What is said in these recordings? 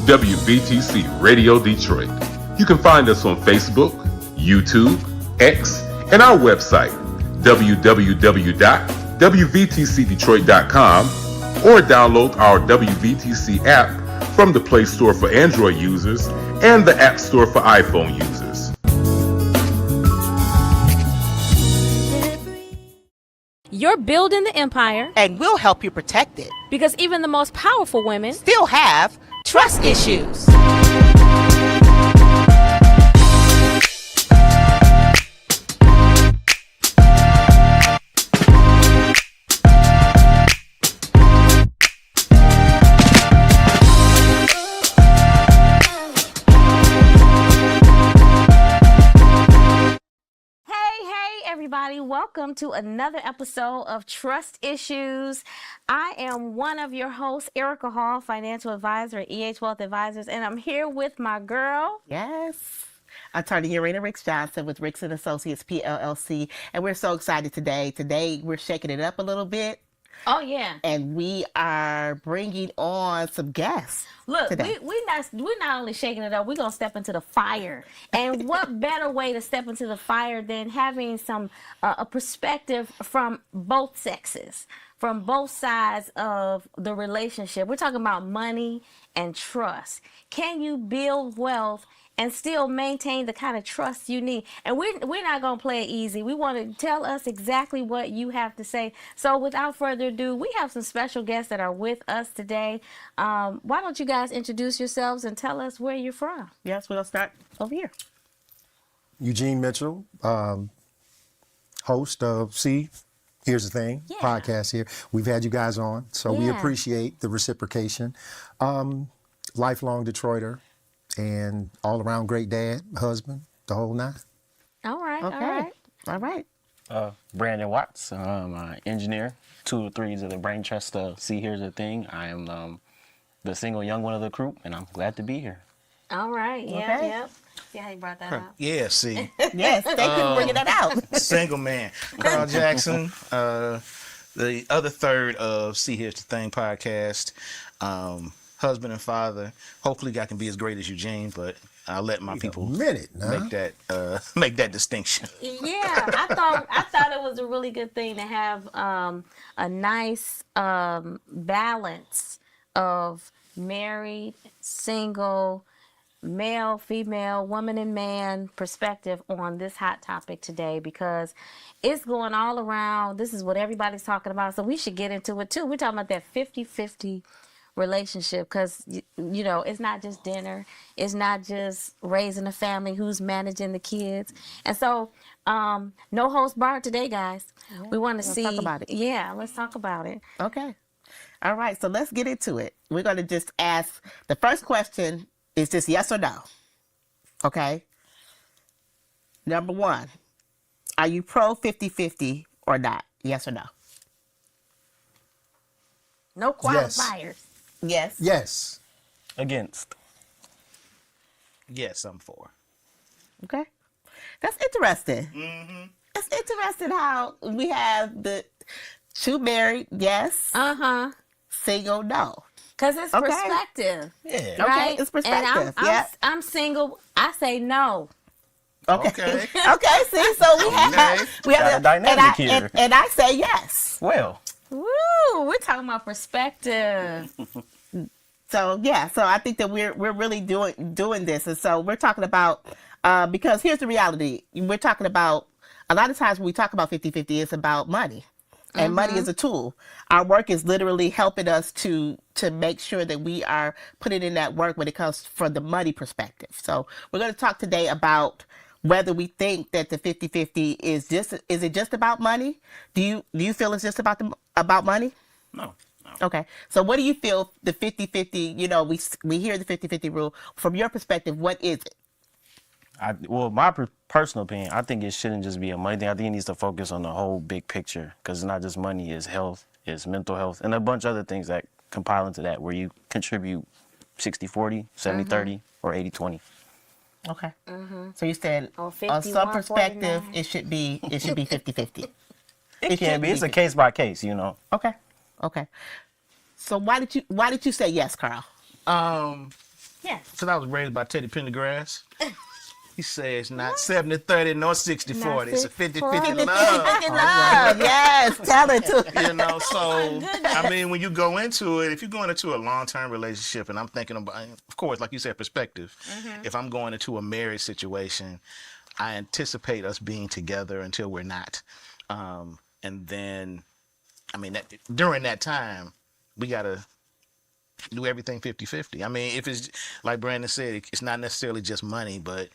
WVTC Radio Detroit. You can find us on Facebook, YouTube, X, and our website, www.wvtcdetroit.com, or download our WVTC app from the Play Store for Android users and the App Store for iPhone users. You're building the empire, and we'll help you protect it. because even the most powerful women Still have trust issues. Everybody, welcome to another episode of Trust Issues. I am one of your hosts, Ericah Hall, financial advisor at EH Wealth Advisors, and I'm here with my girl. Yes. Attorney Urenia Ricks Johnson with Ricks & Associates, PLLC, and we're so excited today. Today, we're shaking it up a little bit. Oh, yeah. And we are bringing on some guests. Look, we're not only shaking it up, we're going to step into the fire. And what better way to step into the fire than having some a perspective from both sexes, from both sides of the relationship. We're talking about money and trust. Can you build wealth and still maintain the kind of trust you need? And we're not going to play it easy. We want to tell us exactly what you have to say. So without further ado, we have some special guests that are with us today. Why don't you guys introduce yourselves and tell us where you're from? Yes, we'll start over here. Eugene Mitchell, host of Here's the Thing podcast here. We've had you guys on, so we appreciate the reciprocation. Lifelong Detroiter. And all-around great dad, husband, the whole nine. All right, Okay. All right. Brandon Watts, I'm an engineer, 2 or 3s of the brain trust of Here's the Thing. I am the single young one of the group, and I'm glad to be here. All right, Okay. yep. See how you brought that up? Yeah, see. Yes, thank you for bringing that out. Single man. Carl Jackson, the other third of Here's the Thing podcast. Husband and father. Hopefully I can be as great as Eugene, but I'll let my people make that distinction. Yeah, I thought it was a really good thing to have a nice balance of married, single, male, female, woman and man perspective on this hot topic today, because it's going all around. This is what everybody's talking about, so we should get into it too. We're talking about that 50-50 relationship, because you know, it's not just dinner, it's not just raising a family, who's managing the kids. And so no host barred today, guys. We want to talk about it. Let's talk about it. Okay. All right, so let's get into it. We're going to just ask, the first question is just yes or no. Okay? Number 1, are you pro 50-50 or not? Yes or no? No qualifiers. Yes. Yes. Against. Yes, I'm for. Okay. That's interesting. Mm-hmm. It's interesting how we have the 2 married, yes. Single, no. Because it's perspective. Yeah. Right? Okay, it's perspective. And I'm single. I say no. Okay. Okay. Okay, see, so we have Got a dynamic here. And I say yes. Well. Woo! We're talking about perspective. So so I think that we're really doing this, and so we're talking about because here's the reality. We're talking about, a lot of times when we talk about 50-50, it's about money, and money is a tool. Our work is literally helping us to make sure that we are putting in that work when it comes from the money perspective. So we're going to talk today about whether we think that the 50-50 is it just about money? Do you feel it's just about money? No. Okay. So what do you feel the 50-50, you know, we hear the 50-50 rule. From your perspective, what is it? My personal opinion, I think it shouldn't just be a money thing. I think it needs to focus on the whole big picture, because it's not just money, it's health, it's mental health, and a bunch of other things that compile into that, where you contribute 60-40, 70-30, or 80-20. Okay. So you said on some perspective, 49. it should be 50-50. It can be. It's a case by case, you know. Okay. So why did you say yes, Carl? Yes. Because I was raised by Teddy Pendergrass. He says not 70-30 nor 60-40. It's a 50-50 love. Love, yes, tell it to You know, so goodness. I mean, when you go into it, if you're going into a long-term relationship, and I'm thinking about, of course, like you said, perspective. If I'm going into a marriage situation, I anticipate us being together until we're not, and then, I mean, during that time, we gotta do everything 50-50. I mean, if it's like Brandon said, it's not necessarily just money, but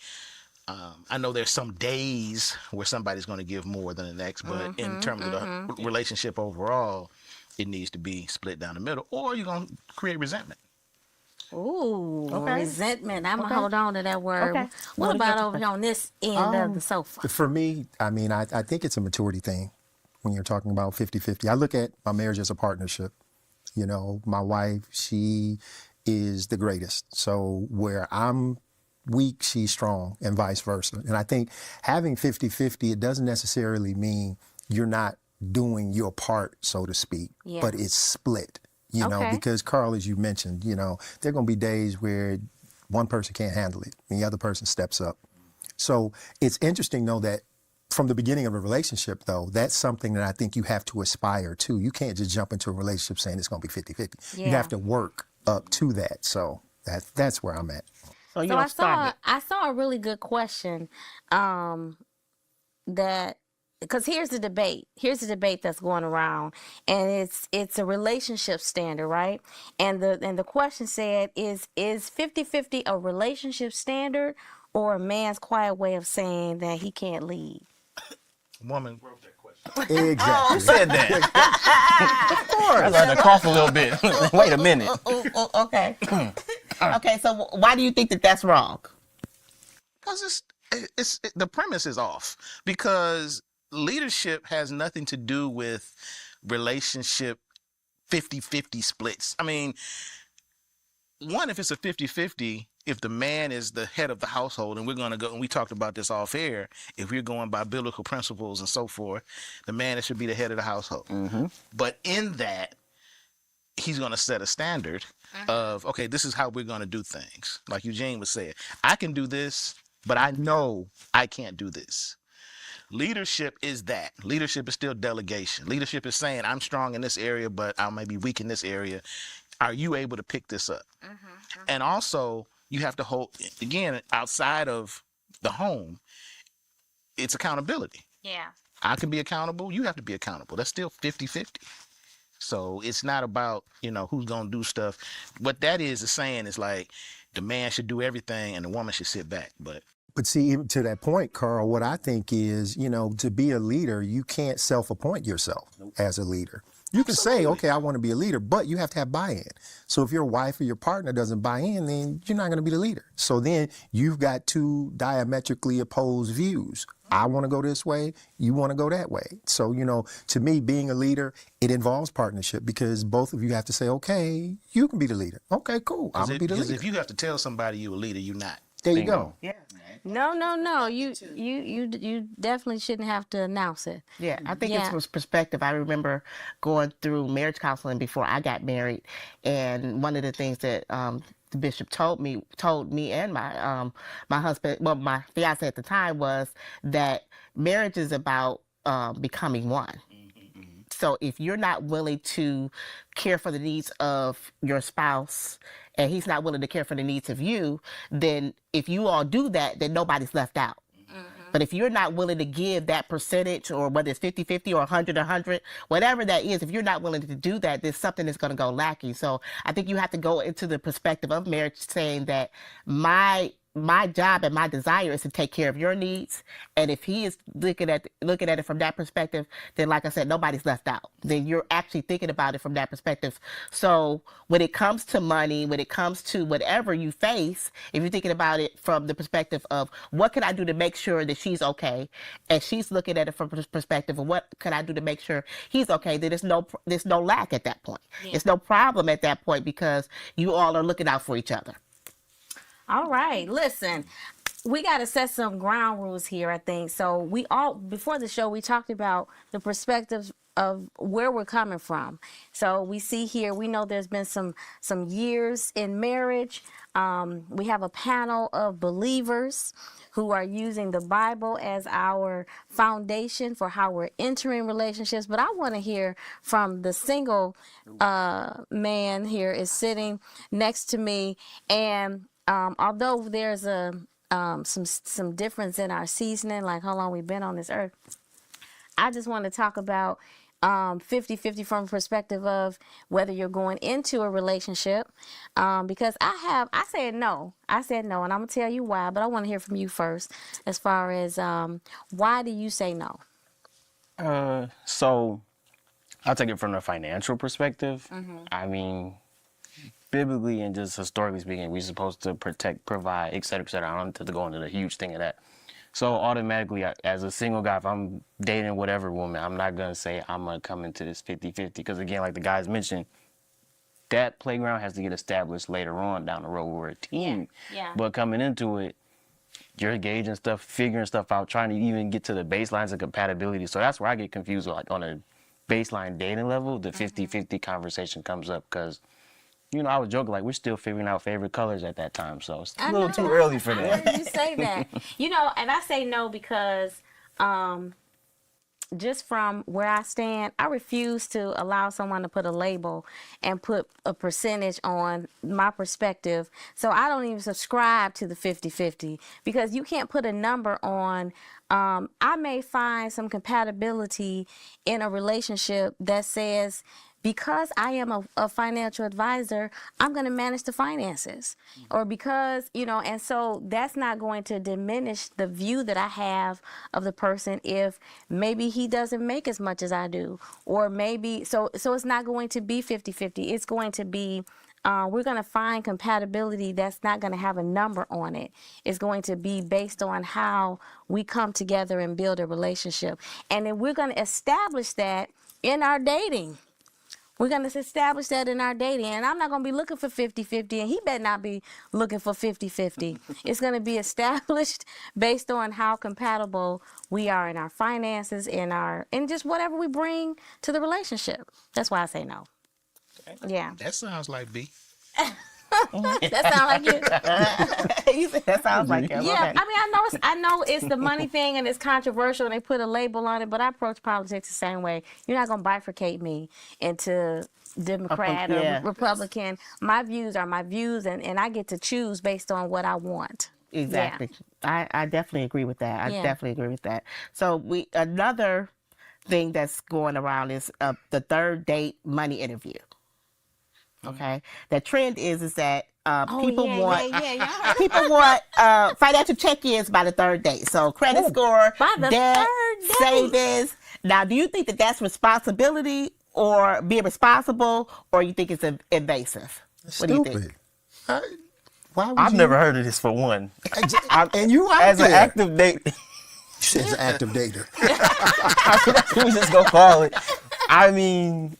I know there's some days where somebody's going to give more than the next, but in terms of the relationship overall, it needs to be split down the middle, or you're going to create resentment. Ooh, Okay. resentment. I'm gonna hold on to that word. Okay. What about over here on this end of the sofa? For me, I mean, I think it's a maturity thing when you're talking about 50-50. I look at my marriage as a partnership. You know, my wife, she is the greatest. So where I'm weak, she's strong, and vice versa. And I think having 50-50, it doesn't necessarily mean you're not doing your part, so to speak, Yeah. but it's split. You know, Okay. because Carl, as you mentioned, you know, there are going to be days where one person can't handle it and the other person steps up. So it's interesting, though, that from the beginning of a relationship, though, that's something that I think you have to aspire to. You can't just jump into a relationship saying it's going to be 50-50. You Yeah. have to work up to that. So that's where I'm at. So you So don't start it. I saw a really good question that because here's the debate that's going around, and it's a relationship standard, right? And the question said is 50-50 a relationship standard or a man's quiet way of saying that he can't lead? Woman wrote that question. Exactly. Said that. I had to cough a little bit. Wait a minute. Okay. Okay, so why do you think that that's wrong? Because the premise is off. Because leadership has nothing to do with relationship 50-50 splits. I mean, one, if it's a 50-50, if the man is the head of the household, and we're going to go, and we talked about this off air, if we're going by biblical principles and so forth, the man should be the head of the household. But in that, he's going to set a standard of, okay, this is how we're going to do things. Like Eugene was saying, I can do this, but I know I can't do this. Leadership is that. Leadership is still delegation. Leadership is saying, I'm strong in this area, but I may be weak in this area. Are you able to pick this up? And also, you have to hold, again, outside of the home, it's accountability. Yeah. I can be accountable. You have to be accountable. That's still 50-50. So it's not about, you know, who's going to do stuff. What that is saying is like the man should do everything and the woman should sit back. But see, even to that point, Carl, what I think is, you know, to be a leader, you can't self-appoint yourself as a leader. You can say, okay, I want to be a leader, but you have to have buy-in. So if your wife or your partner doesn't buy in, then you're not going to be the leader. So then you've got two diametrically opposed views. I want to go this way, you want to go that way. So, you know, to me, being a leader, it involves partnership because both of you have to say, okay, you can be the leader. Okay, cool, I'm going to be the because leader. if you have to tell somebody you're a leader, you're not. There you go. Yeah. No. You definitely shouldn't have to announce it. Yeah, I think Yeah. it's from perspective. I remember going through marriage counseling before I got married, and one of the things that the bishop told me and my husband, well, my fiance at the time, was that marriage is about becoming one. So if you're not willing to care for the needs of your spouse and he's not willing to care for the needs of you, then if you all do that, then nobody's left out. But if you're not willing to give that percentage, or whether it's 50-50 or 100-100, whatever that is, if you're not willing to do that, then something is going to go lacking. So I think you have to go into the perspective of marriage saying that my job and my desire is to take care of your needs. And if he is looking at it from that perspective, then like I said, nobody's left out. Then you're actually thinking about it from that perspective. So when it comes to money, when it comes to whatever you face, if you're thinking about it from the perspective of what can I do to make sure that she's okay, and she's looking at it from the perspective of what can I do to make sure he's okay, then there's no lack at that point. Yeah. It's no problem at that point because you all are looking out for each other. All right, listen, we got to set some ground rules here, I think. So before the show, we talked about the perspectives where we're coming from. So we see here, we know there's been some years in marriage. We have a panel of believers who are using the Bible as our foundation for how we're entering relationships. But I want to hear from the single man here is sitting next to me. And although there's some difference in our seasoning, like how long we've been on this earth, I just want to talk about 50-50 from a perspective of whether you're going into a relationship, because I said no, and I'm gonna tell you why, but I want to hear from you first as far as why do you say no? So I'll take it from the financial perspective. I mean, biblically and just historically speaking, we're supposed to protect, provide, et cetera, et cetera. I don't have to go into the huge thing of that. So automatically, as a single guy, if I'm dating whatever woman, I'm not going to say I'm going to come into this 50-50. Because again, like the guys mentioned, that playground has to get established later on down the road. We're a team. Yeah. But coming into it, you're gauging stuff, figuring stuff out, trying to even get to the baselines of compatibility. So that's where I get confused. Like on a baseline dating level, the 50-50 conversation comes up because, you know, I was joking, like, we're still figuring out favorite colors at that time, so it's a little too early for that. I heard you say that. You know, and I say no because just from where I stand, I refuse to allow someone to put a label and put a percentage on my perspective. So I don't even subscribe to the 50-50 because you can't put a number on. I may find some compatibility in a relationship that says, because I am a financial advisor, I'm going to manage the finances. Or because, you know, and so that's not going to diminish the view that I have of the person if maybe he doesn't make as much as I do. Or maybe, so it's not going to be 50-50. It's going to be, we're going to find compatibility that's not going to have a number on it. It's going to be based on how we come together and build a relationship. And then we're going to establish that in our dating. We're going to establish that in our dating. And I'm not going to be looking for 50-50, and he better not be looking for 50-50. It's going to be established based on how compatible we are in our finances, and just whatever we bring to the relationship. That's why I say no. Yeah. That sounds like B. That sounds like you. You said that sounds like him. Yeah, Okay. I know it's the money thing and it's controversial and they put a label on it, but I approach politics the same way. You're not gonna bifurcate me into Democrat or Republican. My views are my views, and I get to choose based on what I want. Exactly. Yeah. I definitely agree with that. I Yeah. definitely agree with that. So another thing that's going around is the third date money interview. Okay, the trend is that people want people want financial check-ins by the third date. So credit score, by the debt, third date. savings. Now, do you think that that's responsibility or being responsible, or you think it's invasive? What do you think? Why would I've you? never heard of this for one. And you out As there. an active date, You said as an active dater. that's what we just gonna call it. I mean,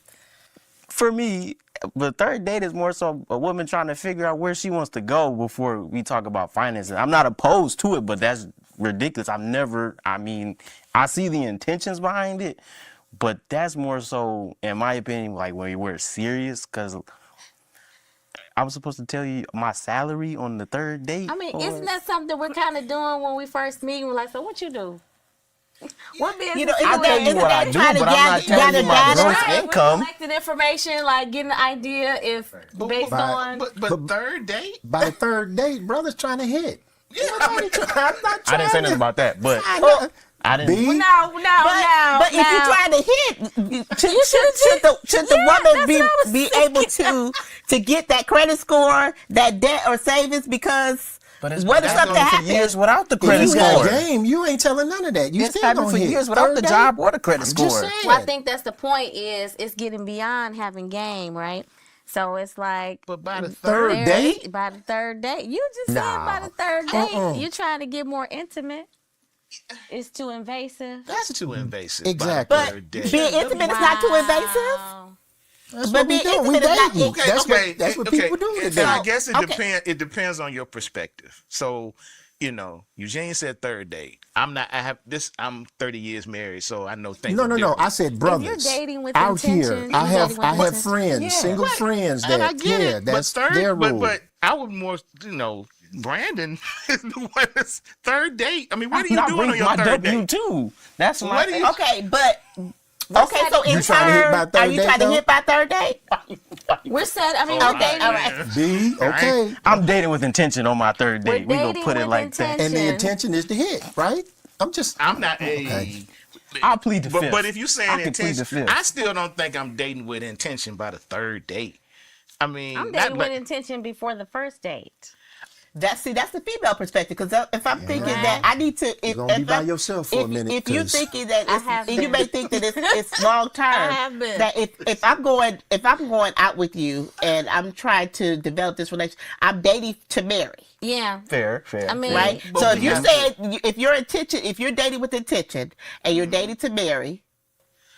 for me, the third date is more so a woman trying to figure out where she wants to go before we talk about finances. I'm not opposed to it, but that's ridiculous. I see the intentions behind it, but that's more so, in my opinion, like when we're serious, because I'm supposed to tell you my salary on the third date. I mean, isn't that something we're kind of doing when we first meet? We're like, so what you do? What business? You know, you I'll isn't tell that- you what I isn't do, that but trying I'm not to telling you my gather gross data? income. Collecting information, like getting an idea if based on. But third date? By the third date, brother's trying to hit. Yeah, I'm not I trying didn't say to. nothing about that, but I I didn't. B, No. But if you're trying to hit, should the woman be able to get that credit score, that debt or savings? Because what if something for happens? years without the if credit you got score. game, you ain't telling none of that. You It's still happened gonna for hit. years without Third the date? job or the credit I'm score. just saying. Well, I think that's the point. Is it's getting beyond having game, right? So it's like But by the Third third date? by the third date. You just said by the third date. You're trying to get more intimate. It's too invasive. that's too invasive. Exactly. By the But third date. being intimate is not too invasive. Wow. That's But what we being do. We intimate is not- dating. That's what people do And today. I guess Okay. it depends on your perspective. So Eugene said third date. I'm 30 years married, so I know things. No, are no, no. different. I said brothers. If you're dating with out here. intention, I you're dating with have intention. friends, single friends And I that get it, but that's third, their rule. but I would more, Brandon is the one that's third date. I mean, what are you Not doing on bring your my third W date? too. That's What my. are you- Okay, but okay, so You in trying to hit by turn, third are you date, trying to though? hit by third date? We're set. I mean, Oh, we're dating. all right. B, okay. I'm dating with intention on my third We're date. We gonna dating put it with like that. intention. And the intention is to hit, right? I'm not Okay. I'll plead the fifth. But if you're saying I can plead the intention, fifth. I still don't think I'm dating with intention by the third date. I mean, I'm not dating with like- intention before the first date. That's the female perspective. Because if I'm thinking that I need to, You're gonna be by yourself for a minute. If you're 'cause thinking that I have you been. may think that it's long term. I have been. That if I'm going out with you and I'm trying to develop this relationship, I'm dating to marry. Yeah. fair. I mean, Right. But So we if you're have saying if you're dating with intention and you're dating to marry,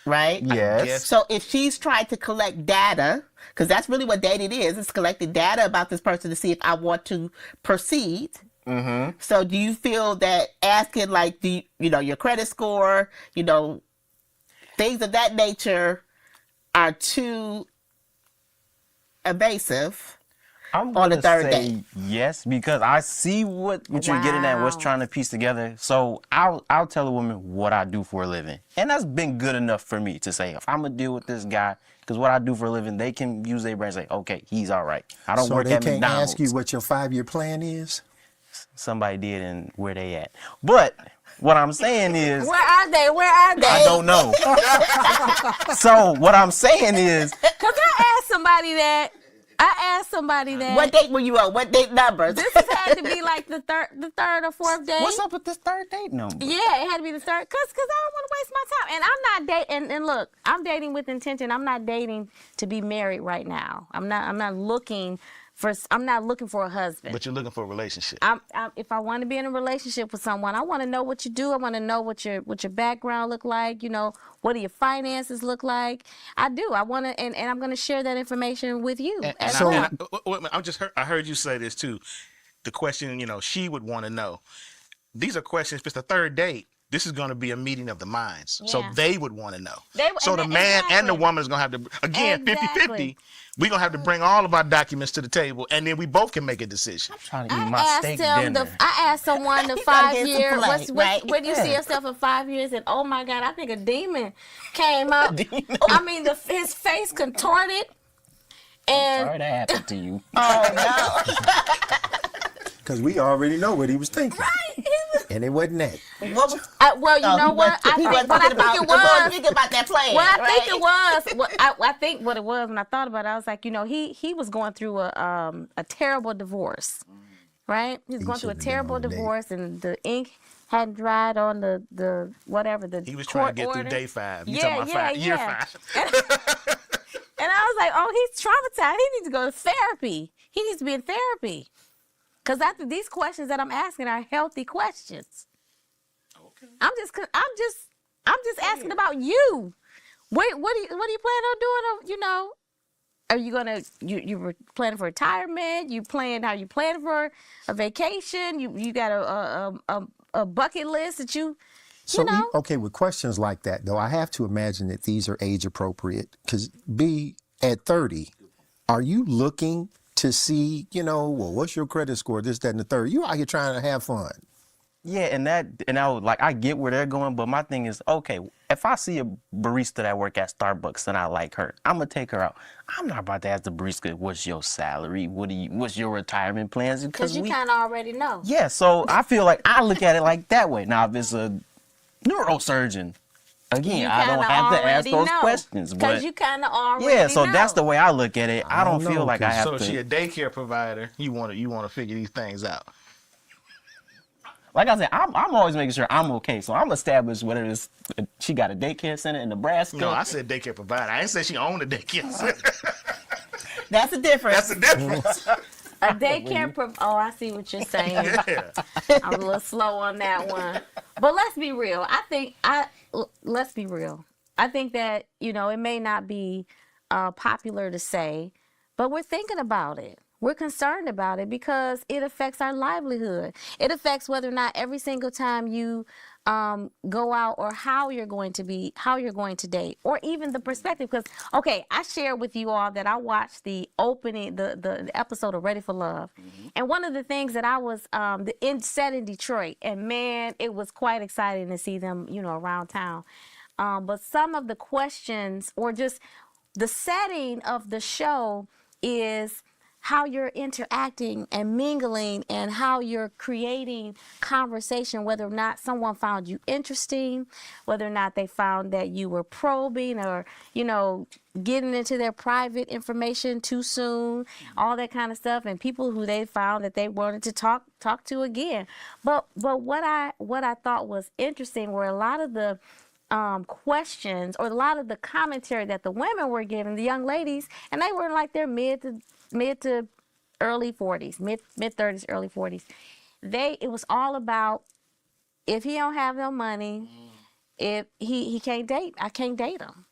right? Yes. guess- So if she's trying to collect data, because that's really what dating is, it's collecting data about this person to see if I want to proceed. Mm-hmm. So do you feel that asking like, your credit score, things of that nature are too evasive? I'm on the gonna third say date? yes because I see what you're getting at, what's Wow. trying to piece together. So I'll tell a woman what I do for a living, and that's been good enough for me to say if I'm gonna deal with this guy, because what I do for a living, they can use their brain and say, okay, he's all right. I don't so work they at can't McDonald's. ask you what your 5-year plan is. Somebody did, and where they at? But what I'm saying is, where are they? Where are they? I don't know. So what I'm saying is, Cause I asked somebody that. What date were you on? What date numbers? This has had to be like the third or fourth date. what's up with this third date number? Yeah, it had to be the third, cause I don't want to waste my time. And I'm not dating. And look, I'm dating with intention. I'm not dating to be married right now. I'm not looking for a husband. But you're looking for a relationship. If I want to be in a relationship with someone, I want to know what you do. I want to know what your background look like. What do your finances look like? I do. I want to, and I'm going to share that information with you. as So- well. I heard you say this too. The question, she would want to know. These are questions. If it's the third date, this is going to be a meeting of the minds. So Yeah. they would want to know. They- So the man and the exactly. woman is going to have to, again, 50-50. Exactly. We're going to have to bring all of our documents to the table, and then we both can make a decision. Trying to eat I my asked steak them dinner. I asked someone the He's trying to 5 get some year. play, right? Where do you see yourself in 5 years? And oh my God, I think a demon came up. I mean, his face contorted, and Sorry that happened to you. Because we already know what he was thinking. And it wasn't that. What was, well, you know what? I think what I think it was. Thinking about that plan. What I think right? it was, I think what it was when I thought about it, I was like, he was going through a terrible divorce, right? He was going through a shouldn't have been terrible on the date. divorce, and the ink hadn't dried on the whatever the He was trying to court get order. through day 5. You Yeah, talking about year yeah. 5. And I was like, oh, he's traumatized. He needs to go to therapy. He needs to be in therapy. Because these questions that I'm asking are healthy questions. Okay. I'm just asking about you. What are you planning on doing? Are you gonna you were planning for retirement? Are you planning for a vacation? You got a bucket list that you know? Okay, with questions like that, though, I have to imagine that these are age appropriate. Because B, at 30, are you looking to see, well, what's your credit score, this, that, and the third? You out here trying to have fun. Yeah, I get where they're going, but my thing is, okay, if I see a barista that work at Starbucks and I like her, I'm gonna take her out. I'm not about to ask the barista, what's your salary? What's your retirement plans? Because you kind of already know. Yeah, so I feel like I look at it like that way. Now, if it's a neurosurgeon, again, You I don't kinda have to ask already those know. questions. Because But you kind of already yeah, so know. that's the way I look at it. I don't don't feel know, like I 'cause- have So to. she a daycare provider. You want to figure these things out. Like I said, I'm always making sure I'm okay. So I'm established whether it's she got a daycare center in Nebraska. No, I said daycare provider. I ain't say she owned a daycare center. That's the difference. That's the difference. A daycare. Oh, I see what you're saying. Yeah. I'm a little slow on that one. But let's be real. Let's be real. I think that, it may not be popular to say, but we're thinking about it. We're concerned about it because it affects our livelihood. It affects whether or not every single time you go out, or how you're going to date, or even the perspective. Because, okay, I shared with you all that I watched the opening, the episode of Ready for Love. And one of the things that I was set in Detroit, and man, it was quite exciting to see them, around town. But some of the questions, or just the setting of the show, is how you're interacting and mingling, and how you're creating conversation, whether or not someone found you interesting, whether or not they found that you were probing, or, getting into their private information too soon, all that kind of stuff, and people who they found that they wanted to talk to again. But what I thought was interesting were a lot of the questions, or a lot of the commentary that the women were giving, the young ladies, and they were like their mid to early 40s, mid 30s, early 40s. It was all about, if he don't have no money, if he can't date, I can't date him.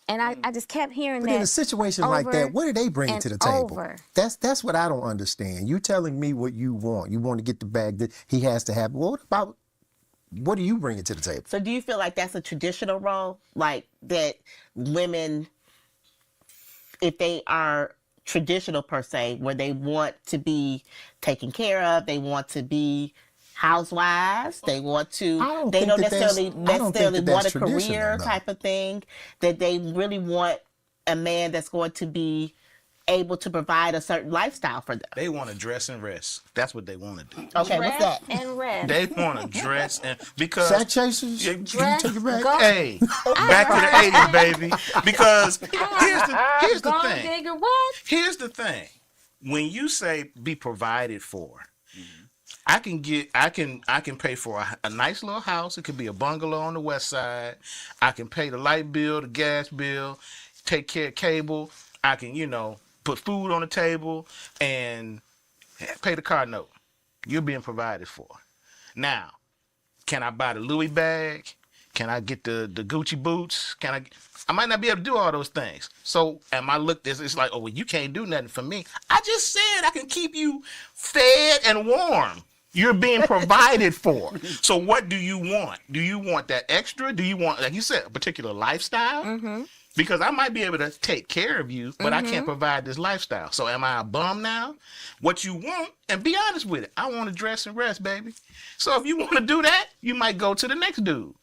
And I just kept hearing that. But in a situation like that, what are they bringing to the table? That's what I don't understand. You telling me what you want. You want to get the bag that he has to have. Well, what are you bringing to the table? So do you feel like that's a traditional role? Like that women, if they are traditional per se, where they want to be taken care of, they want to be housewives, they want to, they don't necessarily want a career type of thing, that they really want a man that's going to be able to provide a certain lifestyle for them. They want to dress and rest. That's what they want to do. Okay, what's that? And rest. They want to dress and because Sack chasers. Yeah, Dress, take it back. go. Hey, back to the 80s, baby. Because here's the Gold thing. digger, what? Here's the thing. When you say be provided for, I can pay for a nice little house. It could be a bungalow on the west side. I can pay the light bill, the gas bill, take care of cable. I can, put food on the table and pay the car note. You're being provided for. Now, can I buy the Louis bag? Can I get the Gucci boots? I might not be able to do all those things. So, it's like, oh, well, you can't do nothing for me. I just said I can keep you fed and warm. You're being provided for. So what do you want? Do you want that extra? Do you want, like you said, a particular lifestyle? Mm-hmm. Because I might be able to take care of you, but I can't provide this lifestyle. So am I a bum now? What you want, and be honest with it, I want to dress and rest, baby. So if you want to do that, you might go to the next dude.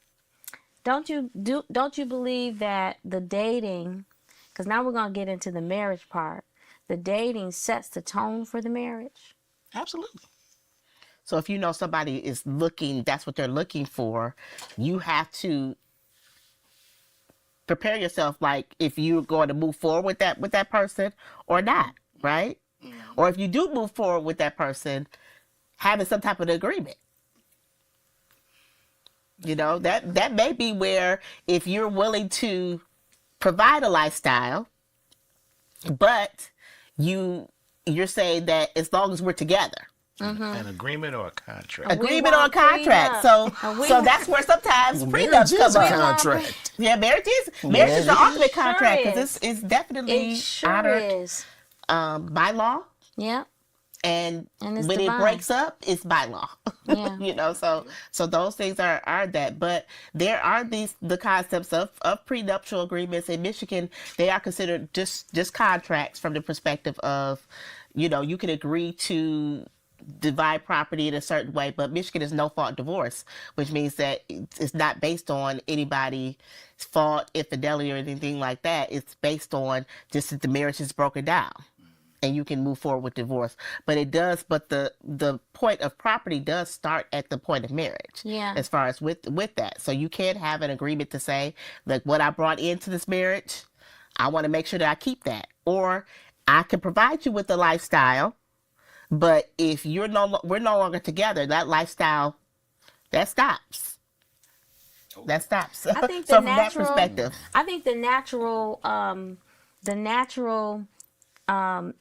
Don't you believe that the dating, because now we're going to get into the marriage part, the dating sets the tone for the marriage? Absolutely. So if you know somebody is looking, that's what they're looking for, you have to prepare yourself, like if you're going to move forward with that person or not, right? Mm-hmm. Or if you do move forward with that person, having some type of agreement. That may be where, if you're willing to provide a lifestyle, but you're saying that as long as we're together. Mm-hmm. An agreement or a contract? Agreement or a contract. So that's where sometimes prenups come up. Contract. Yeah, marriage is the ultimate contract, because it's definitely honored by law. Yeah. And when divine. it breaks up, it's by law. Yeah. So those things are that. But there are the concepts of prenuptial agreements in Michigan. They are considered just contracts from the perspective of, you can agree to divide property in a certain way, but Michigan is no fault divorce, which means that it's not based on anybody's fault, infidelity, or anything like that. It's based on just that the marriage is broken down and you can move forward with divorce. But the point of property does start at the point of marriage. Yeah. As far as with that. So you can't have an agreement to say, like, what I brought into this marriage, I want to make sure that I keep that. Or I can provide you with a lifestyle, but if we're no longer together, that lifestyle, that stops. That stops. I think so from that perspective, I think the natural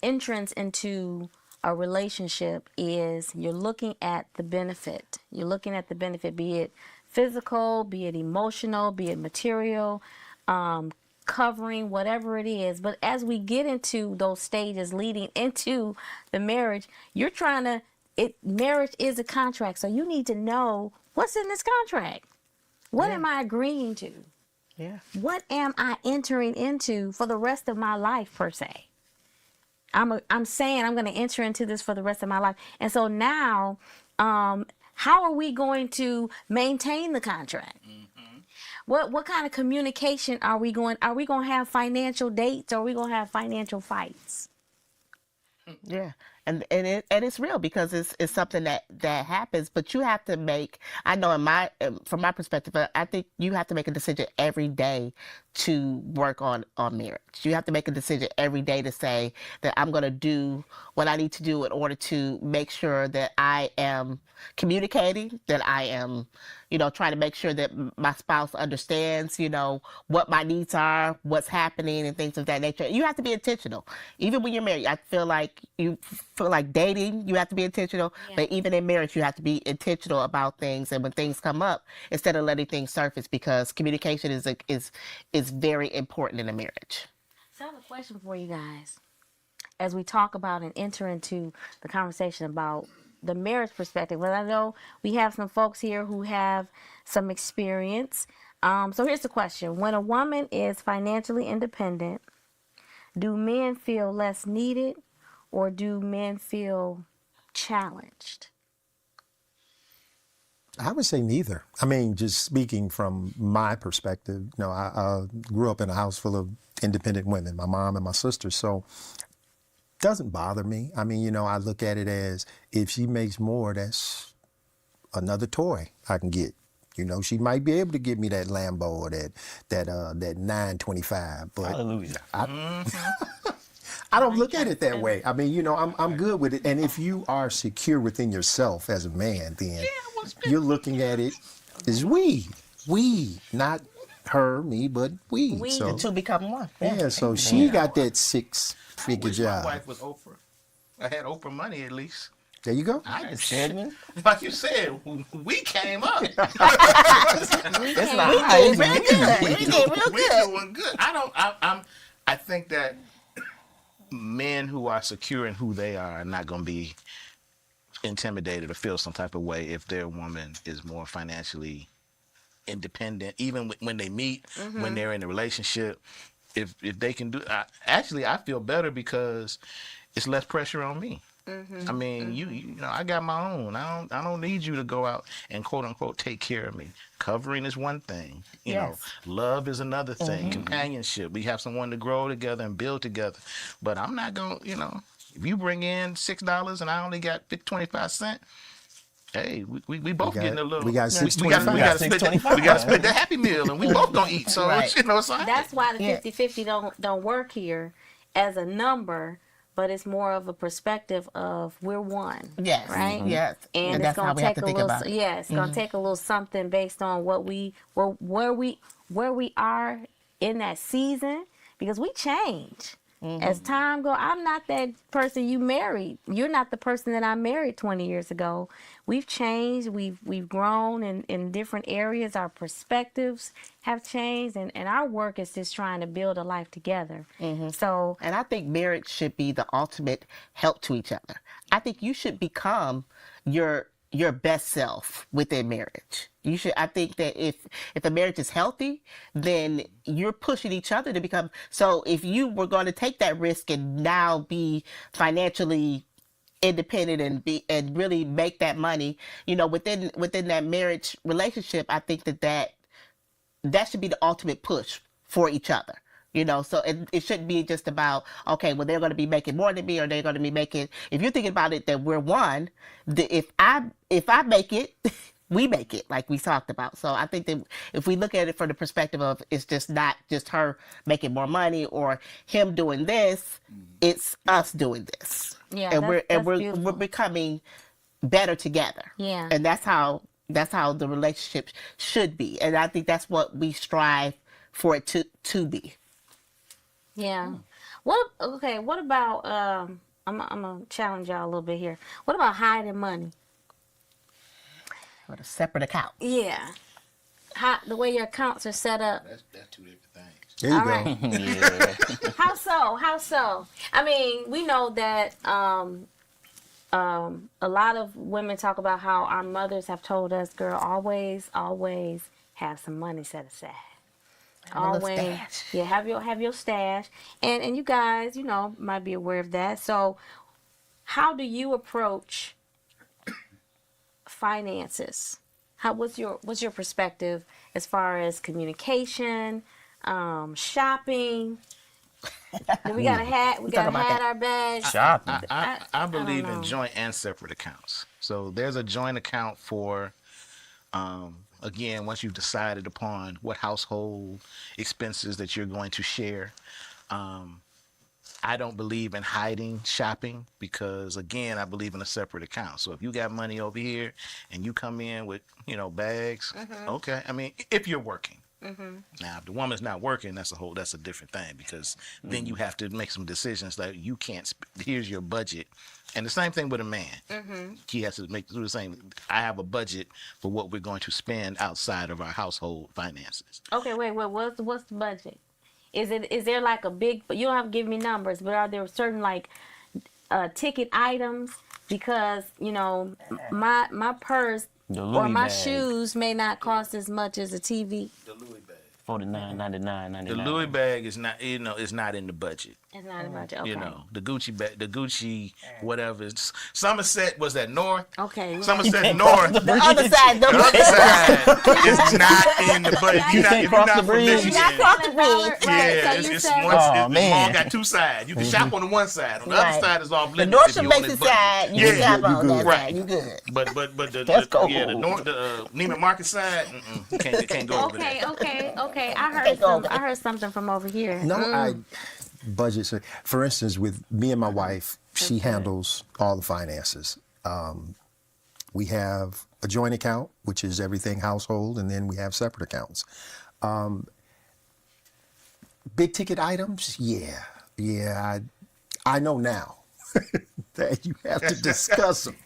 entrance into a relationship is you're looking at the benefit. You're looking at the benefit, be it physical, be it emotional, be it material, covering, whatever it is. But as we get into those stages leading into the marriage, you're trying to, marriage is a contract. So you need to know what's in this contract. What am I agreeing to? Yeah. What am I entering into for the rest of my life, per se? I'm saying I'm going to enter into this for the rest of my life. And so now, how are we going to maintain the contract? What kind of communication are we going to have financial dates, or are we going to have financial fights? Yeah, and it's real because it's something that happens. But you have to make. I know from my perspective, I think you have to make a decision every day to work on marriage. You have to make a decision every day to say that I'm going to do what I need to do in order to make sure that I am communicating, that I am, trying to make sure that my spouse understands, what my needs are, what's happening, and things of that nature. You have to be intentional. Even when you're married, I feel like dating, you have to be intentional. Yeah. But even in marriage, you have to be intentional about things. And when things come up, instead of letting things surface, because communication is very important in a marriage. So I have a question for you guys. As we talk about and enter into the conversation about the marriage perspective, but I know we have some folks here who have some experience. So here's the question. When a woman is financially independent, do men feel less needed, or do men feel challenged? I would say neither. I mean, just speaking from my perspective, I grew up in a house full of independent women, my mom and my sister, so it doesn't bother me. I mean, I look at it as if she makes more, that's another toy I can get. She might be able to give me that Lambo or that 925, but Hallelujah. I don't look at it that way. I mean, I'm good with it. And if you are secure within yourself as a man, then you're looking at it as we, not her, me, but we. So The two become one. yeah, so she got that 6-figure job. My wife was Oprah. I had Oprah money at least. There you go. I just Stedman? like you said, we came up. We did real We good. doing good. I think that men who are secure in who they are not going to be intimidated or feel some type of way if their woman is more financially independent, even when they meet, when they're in a relationship. If they can do, I feel better because it's less pressure on me. I mean, you know, I got my own. I don't need you to go out and quote unquote take care of me. Covering is one thing. You know, love is another thing. Companionship. We have someone to grow together and build together. But I'm not going, you know, if you bring in $6 and I only got 25 cents, hey, we both getting a little. We got we got to split the Happy Meal, and we both gonna eat. So you know, so that's why the 50-50 don't work here as a number, but it's more of a perspective of we're one. Yes. Right. Yes. And it's gonna take a little. Yeah, it's gonna take a little something based on what where we are in that season, because we change. As time goes, I'm not that person you married. You're not the person that I married 20 years ago. We've changed. We've grown in different areas. Our perspectives have changed, and our work is just trying to build a life together. So, and I think marriage should be the ultimate help to each other. I think you should become your best self within marriage. You should. I think that if a marriage is healthy, then you're pushing each other to become. So if you were going to take that risk and now be financially independent and really make that money, you know, within that marriage relationship, I think that should be the ultimate push for each other. You know, so it shouldn't be just about, okay, well, they're going to be making more than me, or they're going to be making, if you're thinking about it that we're one, if I make it, we make it, like we talked about. So I think that if we look at it from the perspective of it's just not just her making more money or him doing this, it's us doing this. yeah, And we're beautiful. becoming better together. Yeah. And that's how the relationship should be. And I think that's what we strive for it to be. Yeah. What about I'm gonna challenge y'all a little bit here. What about hiding money? With a separate account. Yeah. The way your accounts are set up. that's two different things. There you All go. right. Yeah. How so? How so? I mean, we know that a lot of women talk about how our mothers have told us, girl, always, always have some money set aside. a little Always, stash. yeah, have your stash, and you guys, might be aware of that. So, how do you approach finances? What's your perspective as far as communication, shopping? We got a hat. We got a about hat. that. Our bags. Shopping. I believe know. in joint and separate accounts. So there's a joint account for, again, once you've decided upon what household expenses that you're going to share. I don't believe in hiding shopping because, again, I believe in a separate account. So if you got money over here and you come in with, bags, okay. I mean, if you're working. Now, if the woman's not working, that's a different thing because then you have to make some decisions like you can't. Here's your budget, and the same thing with a man. He has to do the same. I have a budget for what we're going to spend outside of our household finances. Okay, wait. What's the budget? Is there like a big? You don't have to give me numbers, but are there certain like ticket items? Because my purse The or Louis my bag. shoes may not cost as much as a TV. The Louis bag. $49.99. The Louis bag is not, is not in the budget. It's not a budget. Okay. The Gucci bag, the Gucci whatever. Somerset was that North. Okay. Somerset North. The other side, The other side is not in the budget. You can't cross the bridge. You Michigan, got cross the bridge. yeah, So you it's said one. Oh, The man. mall got two sides. You can shop on the one side. On the other Right. side is all The blended. North if you on Basin this budget. side, you Yeah, can have you on that good. side. You good. But Let's go. the North, the Neiman Marcus side, you can't go over there. Okay. I heard something from over here. No, I budget. For instance, with me and my wife, she handles all the finances. We have a joint account, which is everything household, and then we have separate accounts. Big ticket items, yeah. I know now that you have to discuss them.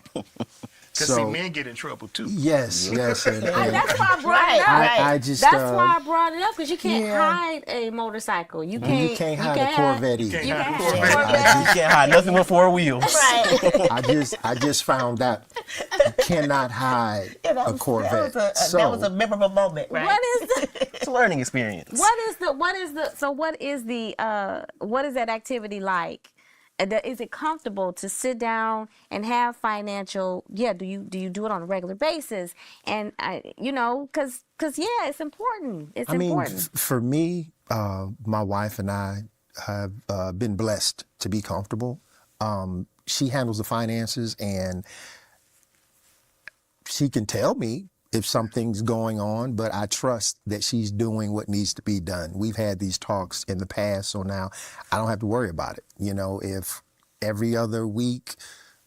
Because see, men get in trouble too. Yes, and That's why I brought it up. I just That's why I brought it up because you can't yeah. hide a motorcycle. You can't hide a Corvette either. You can't Corvette. hide a Corvette. You can't hide nothing with four wheels. Right. I just found out you cannot hide a Corvette. That was a memorable moment, right? What is the It's a learning experience. what is that activity like? Is it comfortable to sit down and have financial? Yeah, do you do it on a regular basis? And because it's important. It's I mean, important. for me, my wife and I have been blessed to be comfortable. She handles the finances, and she can tell me if something's going on, but I trust that she's doing what needs to be done. We've had these talks in the past, so now I don't have to worry about it. If every other week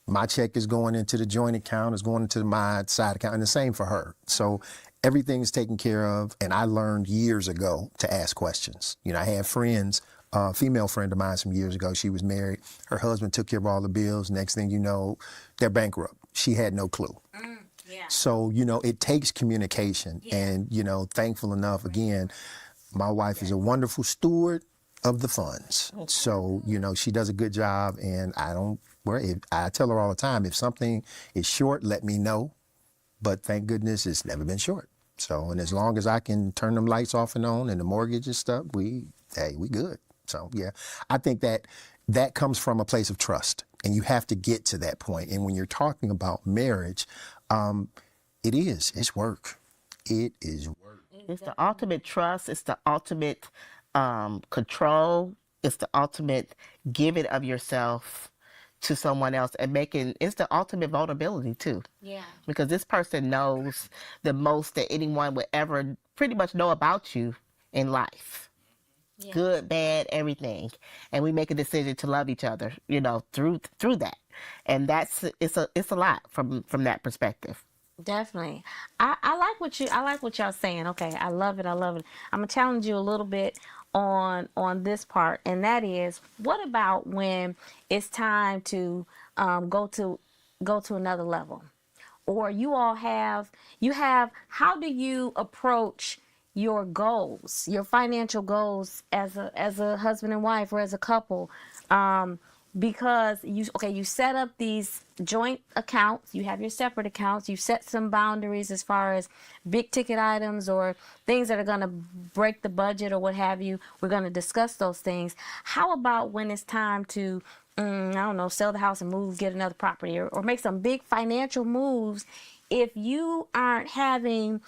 my check is going into the joint account, is going into my side account, and the same for her. So everything is taken care of, and I learned years ago to ask questions. I had friends, a female friend of mine some years ago, she was married, her husband took care of all the bills, next thing you know, they're bankrupt. She had no clue. Yeah. So, it takes communication. Yeah. And, thankful enough, again, my wife is a wonderful steward of the funds. So, she does a good job, and I don't worry. I tell her all the time, if something is short, let me know. But thank goodness it's never been short. So, and as long as I can turn them lights off and on and the mortgage and stuff, we good. So, yeah, I think that comes from a place of trust, and you have to get to that point. And when you're talking about marriage, it's work. It is work. It's the ultimate trust. It's the ultimate control. It's the ultimate giving of yourself to someone else and it's the ultimate vulnerability too. Yeah. Because this person knows the most that anyone would ever pretty much know about you in life. Yeah. Good, bad, everything. And we make a decision to love each other, through that. And it's a lot from that perspective. Definitely. I like what y'all saying. Okay, I love it. I'm gonna challenge you a little bit on this part, and that is, what about when it's time to go to another level, or how do you approach your goals, your financial goals as a husband and wife or as a couple. Because you set up these joint accounts, you have your separate accounts, you set some boundaries as far as big ticket items or things that are going to break the budget or what have you. We're going to discuss those things. How about when it's time to, I don't know, sell the house and move, get another property, or make some big financial moves? If you aren't having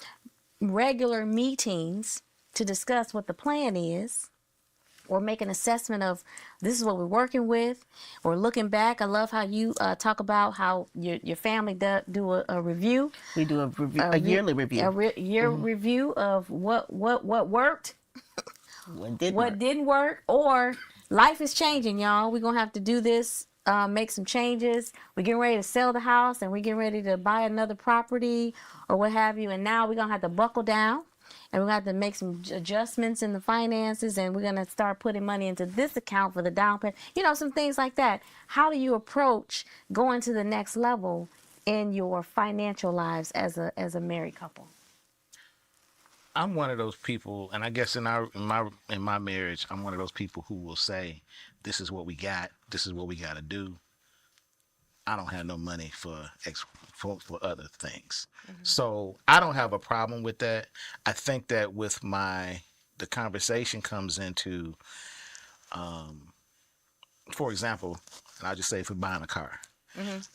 regular meetings to discuss what the plan is, or make an assessment of this is what we're working with, or looking back. I love how you talk about how your family do a review. We do a yearly review. Year review of what worked, What didn't work, or life is changing, y'all. We're gonna have to do this, make some changes. We're getting ready to sell the house, and we're getting ready to buy another property, or what have you. And now we're gonna have to buckle down. And we're going to have to make some adjustments in the finances, and we're going to start putting money into this account for the down payment. You know, some things like that. How do you approach going to the next level in your financial lives as a married couple? I'm one of those people, and I guess in my marriage, I'm one of those people who will say, "This is what we got. This is what we got to do." I don't have no money for other things. So I don't have a problem with that. I think that with the conversation comes into, for example, and I'll just say for buying a car,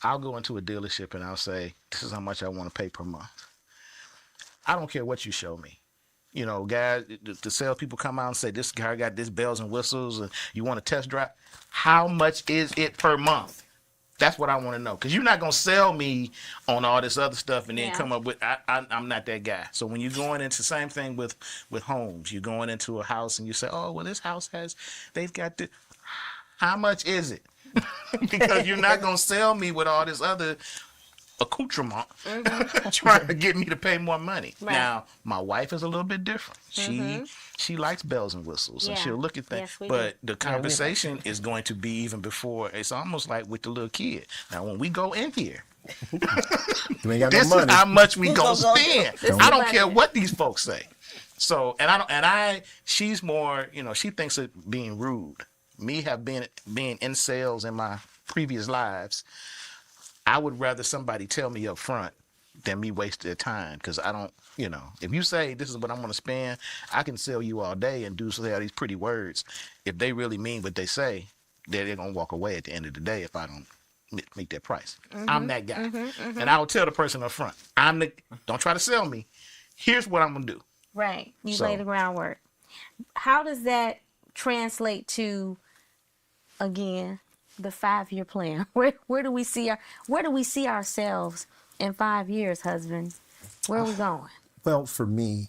I'll go into a dealership and I'll say, this is how much I want to pay per month. I don't care what you show me. You know, guys, the salespeople come out and say, this car got this bells and whistles, and you want to test drive. How much is it per month? That's what I want to know, because you're not going to sell me on all this other stuff and then come up with, I'm not that guy. So when you're going into, same thing with homes, you're going into a house and you say, oh, well, this house they've got this. How much is it? Because you're not going to sell me with all this other accoutrement trying to get me to pay more money. Right. Now, my wife is a little bit different. She likes bells and whistles, and she'll look at things. Yes, but the conversation is going to be even before. It's almost like with the little kid. Now, when we go in here, this is how much we gonna spend. I don't care what these folks say. So, she's more, she thinks of being rude. Me being in sales in my previous lives, I would rather somebody tell me up front than me waste their time, because I don't, if you say this is what I'm going to spend, I can sell you all day and say all these pretty words. If they really mean what they say, they're going to walk away at the end of the day if I don't meet their price. I'm that guy. And I will tell the person up front, don't try to sell me. Here's what I'm going to do. Right. You lay the groundwork. How does that translate to, again, the 5-year plan? Where do we see ourselves in 5 years, husband? Where are we going? Well, for me,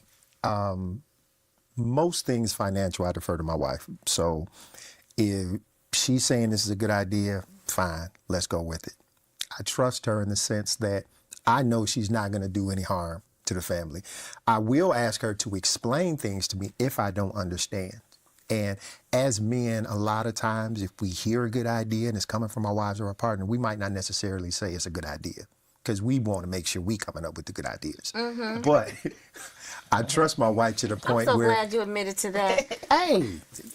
most things financial, I defer to my wife. So if she's saying this is a good idea, fine, let's go with it. I trust her in the sense that I know she's not going to do any harm to the family. I will ask her to explain things to me if I don't understand. And as men, a lot of times, if we hear a good idea and it's coming from our wives or our partner, we might not necessarily say it's a good idea, because we want to make sure we coming up with the good ideas. But I trust my wife to the point I'm so where, glad you admitted to that. hey,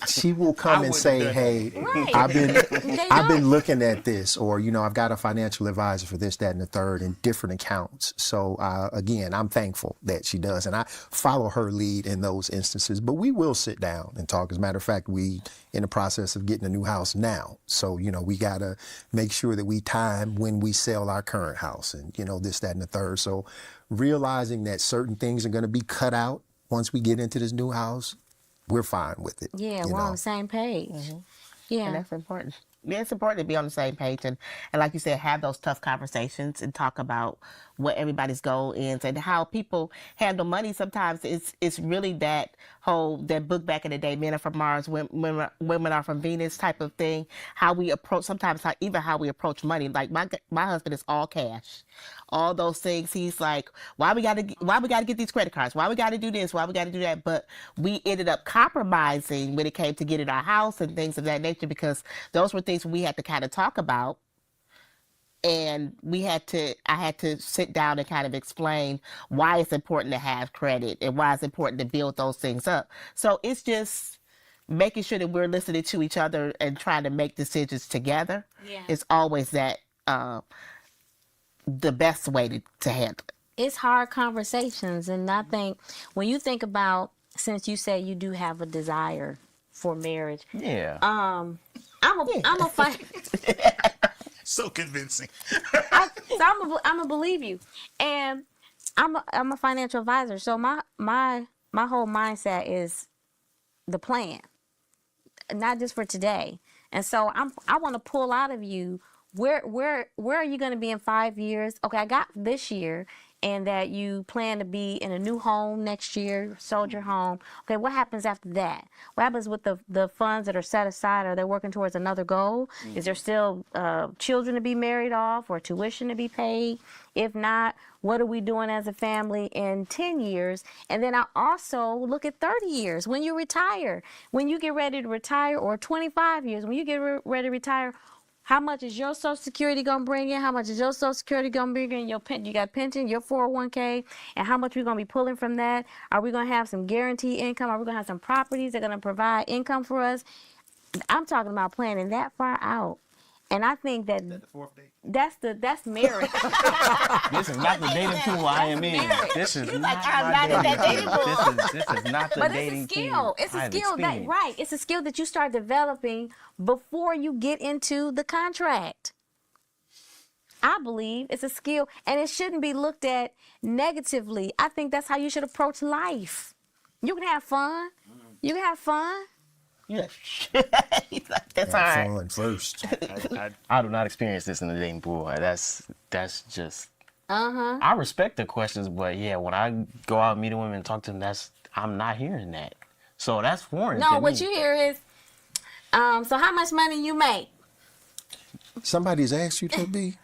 she will come and say, hey, Right. I've been looking at this, or, I've got a financial advisor for this, that, and the third in different accounts. So again, I'm thankful that she does. And I follow her lead in those instances, but we will sit down and talk. As a matter of fact, we in the process of getting a new house now. So, we got to make sure that we time when we sell our current house and, this, that, and the third. So realizing that certain things are going to be cut out once we get into this new house, we're fine with it. Yeah, we're on the same page. Yeah. And that's important. Yeah, it's important to be on the same page and like you said, have those tough conversations and talk about what everybody's goal is and how people handle money. Sometimes it's really that book back in the day, Men Are From Mars, Women Are From Venus type of thing. How we approach, sometimes how we approach money. Like my husband is all cash. All those things. He's like, why we gotta get these credit cards? Why we gotta do this? Why we gotta do that? But we ended up compromising when it came to getting our house and things of that nature, because those were things we had to kind of talk about and I had to sit down and kind of explain why it's important to have credit and why it's important to build those things up. So it's just making sure that we're listening to each other and trying to make decisions together. Yeah. It's always that the best way to handle it. It's hard conversations, and I think when you think about, since you say you do have a desire for marriage, Yeah. I'm a fight. So convincing. I'm gonna believe you, and I'm a financial advisor, so my whole mindset is the plan, not just for today. And so I want to pull out of you where are you going to be in 5 years? Okay, I got this year, and that you plan to be in a new home next year, sold your home. Okay, what happens after that? What happens with the funds that are set aside? Are they working towards another goal? Is there still children to be married off or tuition to be paid? If not, what are we doing as a family in 10 years? And then I also look at 30 years, when you retire, when you get ready to retire, or 25 years, when you get ready to retire. How much is your Social Security going to bring in? How much is your Social Security going to bring in? You got pension, your 401k, and how much we're going to be pulling from that? Are we going to have some guaranteed income? Are we going to have some properties that are going to provide income for us? I'm talking about planning that far out. And I think that The fourth date. that's marriage. This is not the dating pool I am in. This is not I'm my not in that dating dating pool. pool. This is not the But dating it's a skill. pool It's a I've skill that experienced. right. It's a skill that you start developing before you get into the contract. I believe it's a skill, and it shouldn't be looked at negatively. I think that's how you should approach life. You can have fun. You can have fun. Yeah. That's all right. Fun first. I do not experience this in the dating pool. That's just. Uh-huh. I respect the questions, but yeah, when I go out and meet a woman and talk to them, I'm not hearing that. So that's foreign. No, to what me. you hear is, so how much money you make? Somebody's asked you to be.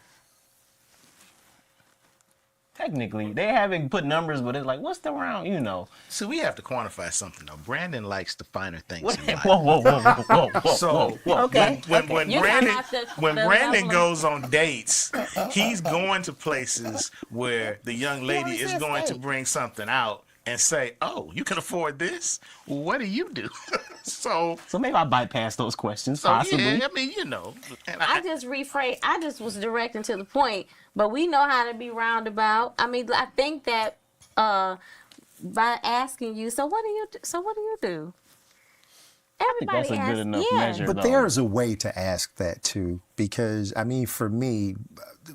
Technically, they haven't put numbers, but it's like, what's the round? You know. So we have to quantify something though. Brandon likes the finer things in life. Whoa. So Okay. when You're Brandon talking about when the Brandon level of- goes on dates, he's going to places where the young lady always is says going to date. bring something out and say, "Oh, you can afford this? What do you do?" so So maybe I bypass those questions, so possibly. yeah, I mean, you know, and I just rephrase. I just was directing to the point, but we know how to be roundabout. I mean, I think that by asking you, so what do you do? So what do you do? Everybody that's a good asks, enough yeah. measure. But though. there's a way to ask that too, because I mean, for me,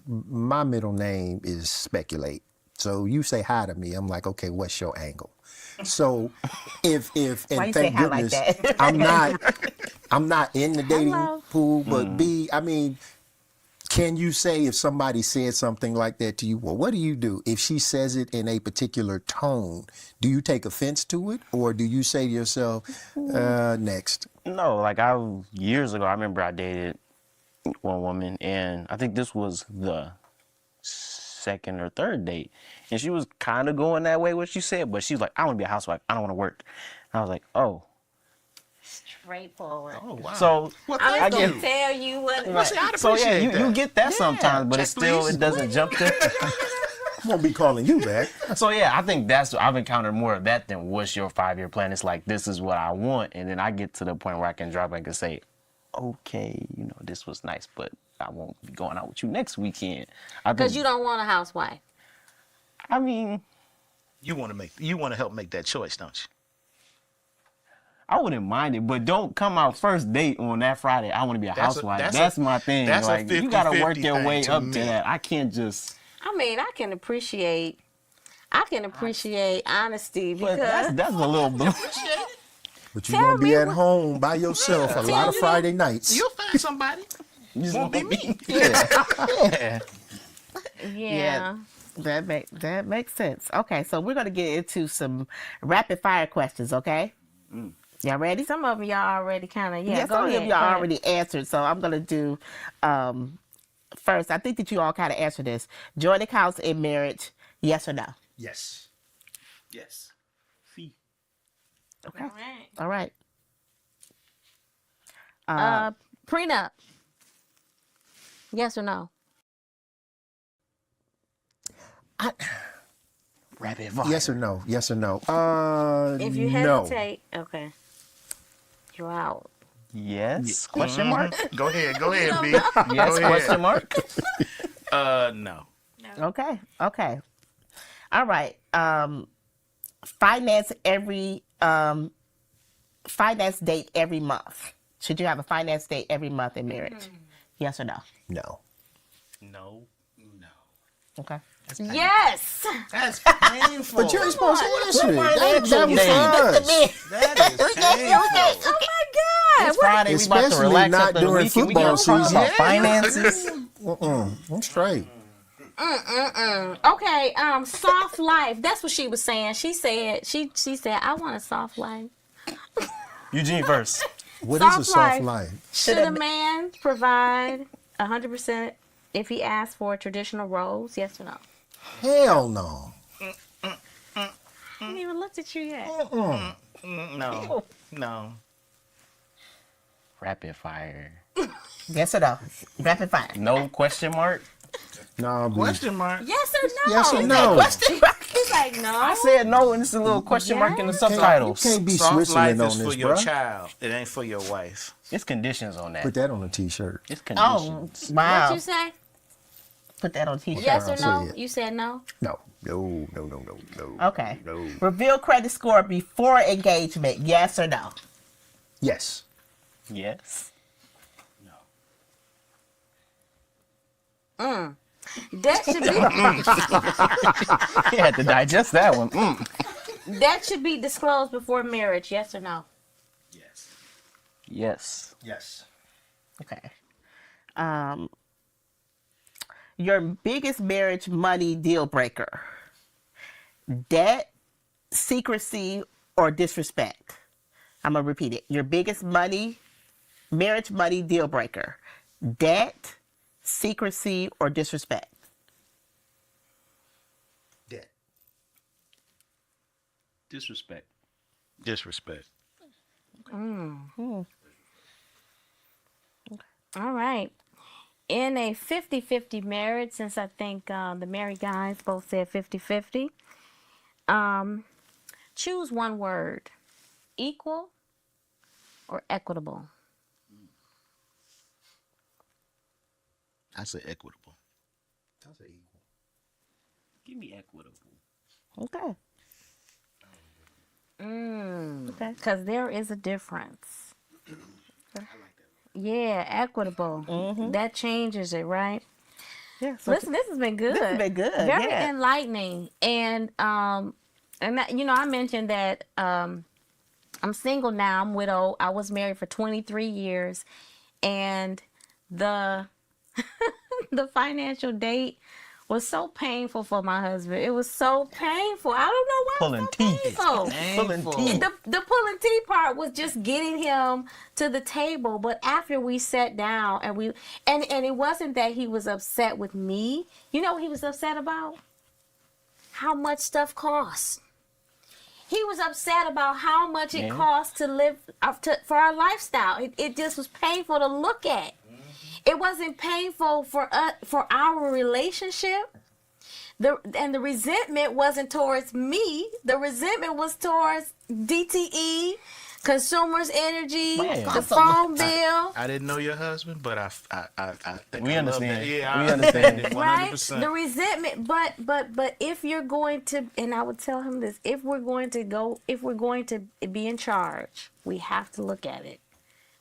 my middle name is Speculate. So you say hi to me, I'm like, okay, what's your angle? So if Why and you say thank hi like goodness that? I'm not in the dating Hello. pool, but B, I mean, can you say if somebody said something like that to you, well, what do you do? If she says it in a particular tone, do you take offense to it, or do you say to yourself, next? No, like years ago, I remember I dated one woman, and I think this was the second or third date, and she was kind of going that way, what she said, but she was like, I want to be a housewife. I don't want to work. And I was like, oh. Straightforward. oh wow. So well, I'm thank just you. gonna tell you what. Well, see, I'd So yeah, appreciate you that. get that Yeah, sometimes, but check, it's still, please. it doesn't jump to. I won't be calling you back. So yeah, I think I've encountered more of that than what's your 5-year plan. It's like, this is what I want, and then I get to the point where I can drop back and say, okay, this was nice, but I won't be going out with you next weekend. Because you don't want a housewife. I mean, You want to help make that choice, don't you? I wouldn't mind it, but don't come out first date on that Friday. I want to be a housewife. that's That's my thing. that's a Like, you gotta 50-50 work your thing way to up me. to that. I can't just. I mean, I can appreciate honesty But because that's a little. But you're Tell going to be me at what- home by yourself a lot of me. Friday nights. You'll find somebody. Won't be me. Yeah. yeah. That makes sense. Okay, so we're gonna get into some rapid fire questions. Okay, y'all ready? Some of them y'all already kind of Yes, go some of ahead. y'all go ahead. already answered. So I'm gonna do first. I think that you all kind of answered this. Joining house in marriage, yes or no? Yes. Yes. See. Okay. All right. All right. Prenup. Yes or no? Rapid fire. Yes or no? Yes or no? If you no. hesitate, okay, you're out. Yes? Question mark? Go ahead, B. Yes? Question mark? No. Okay. Okay. All right. Finance date every month. Should you have a finance date every month in marriage? Yes or no? No. No. Okay. Yes. That's painful. But you ain't supposed to answer it. financial That was date. us. That is painful. Oh my God. It's Friday. We about to Especially relax not after the during weekend. We football gonna talk season. about finances. I'm straight. Okay. Soft life. That's what she was saying. She said I want a soft life. Eugene first. What is a Soft soft life. life? Should a man provide 100% if he asks for traditional roles? Yes or no? Hell no. I haven't even looked at you yet. No. Rapid fire. Yes or no? Rapid fire. No question mark? No, Question mark. Yes or no? Yes or no? Question mark. He's like, no. I said no, and it's a little question mark in the Yes. subtitles. You can't be Soft life Switzerland on is for this, your bro. child. It ain't for your wife. It's conditions on that. Put that on a t-shirt. It's Oh, conditions. wow. What you say? Put that on t-shirt. Yes or I'll no? say it. You said no? No. No. Okay. No. Reveal credit score before engagement. Yes or no? Yes. Yes. That should be You had to digest that one. that should be disclosed before marriage. Yes or no? Yes. Yes. Okay. Your biggest marriage money deal breaker. Debt, secrecy, or disrespect. I'm going to repeat it. Your biggest marriage money deal breaker. Debt, secrecy, or disrespect. Debt. Disrespect. All right. In a 50-50 marriage, since I think the married guys both said 50-50, choose one word. Equal or equitable? I say equitable. Give me equitable. Okay. Okay. Because there is a difference. Yeah, equitable. That changes it, right? Yeah. So Listen, this has been good. This has been good, Very yeah. enlightening. And that, I mentioned that I'm single now. I'm widowed. I was married for 23 years, and the the financial date was so painful for my husband. It was so painful. I don't know why. Pulling it was so teeth. painful. Pulling teeth. The pulling teeth part was just getting him to the table. But after we sat down and it wasn't that he was upset with me. You know what he was upset about? How much stuff costs. He was upset about how much it costs to live for our lifestyle. It just was painful to look at. It wasn't painful for our relationship. The resentment wasn't towards me. The resentment was towards DTE, Consumers Energy, the phone bill. I didn't know your husband, but I think We I love understand. that. Yeah, We I understand. it 100%. Right? The resentment, but if you're going to, and I would tell him this, if we're going to be in charge, we have to look at it.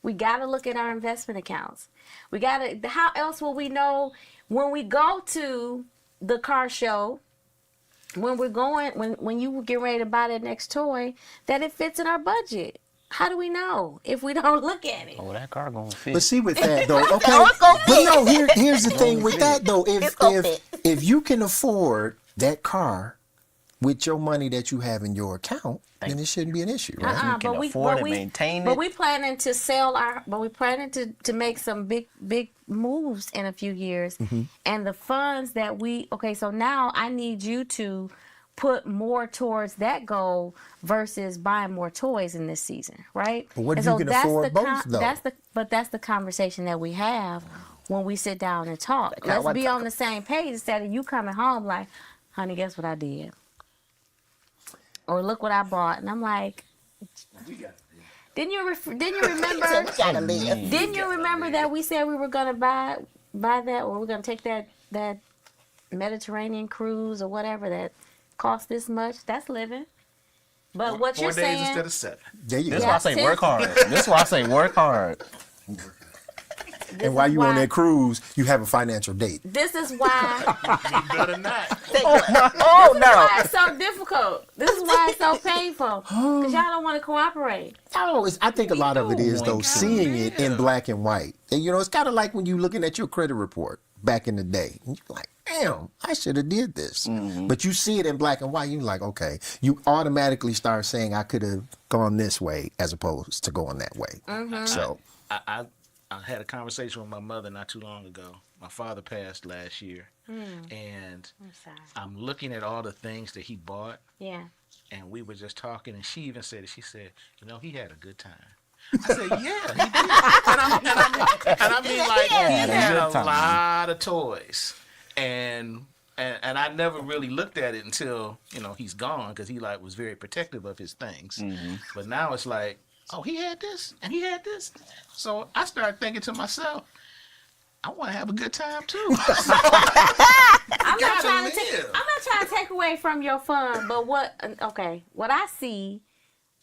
We got to look at our investment accounts. We got to, how else will we know when we go to the car show, when you get ready to buy that next toy, that it fits in our budget? How do we know if we don't look at it? Oh, that car gonna fit. But see with that though, okay. it's gonna But fit. no, here's the thing with that though. It's gonna fit. If you can afford that car with your money that you have in your account, then it shouldn't be an issue, right? You can afford it, maintain But it. we planning to sell we planning to make some big moves in a few years. And the funds that so now I need you to put more towards that goal versus buying more toys in this season, right? But what if And you can afford both, though? That's the conversation that we have when we sit down and talk. kinda Let's what be on the same page instead of you coming home like, honey, guess what I did? Or look what I bought. And I'm like, didn't you remember? Gotta live. Didn't you remember that we said we were gonna buy that, or we're gonna take that Mediterranean cruise or whatever that cost this much? That's living. But what 4 you're days saying, instead of 7. There you That's go. why I say work hard. That's why I say work hard. And while you on that cruise, you have a financial date. this is why. You better not. Oh no. Why it's so difficult. This is why it's so painful. Because y'all don't want to cooperate. I think a lot of it is, though, God, seeing it in yeah. black and white. And, you know, it's kind of like when you looking at your credit report back in the day. And you're like, damn, I should have did this. But you see it in black and white, you're like, okay. You automatically start saying, I could have gone this way as opposed to going that way. So, I had a conversation with my mother not too long ago. My father passed last year, and I'm sorry. I'm looking at all the things that he bought, Yeah. and we were just talking, and she even said it. She said, you know, he had a good time. I said, yeah, he did. And I mean, like, he had a lot of toys, and I never really looked at it until, you know, he's gone, because he like was very protective of his things. But now it's like, oh, he had this and he had this. So I started thinking to myself, I want to have a good time too. I'm not trying live. to take away from your fun, but what I see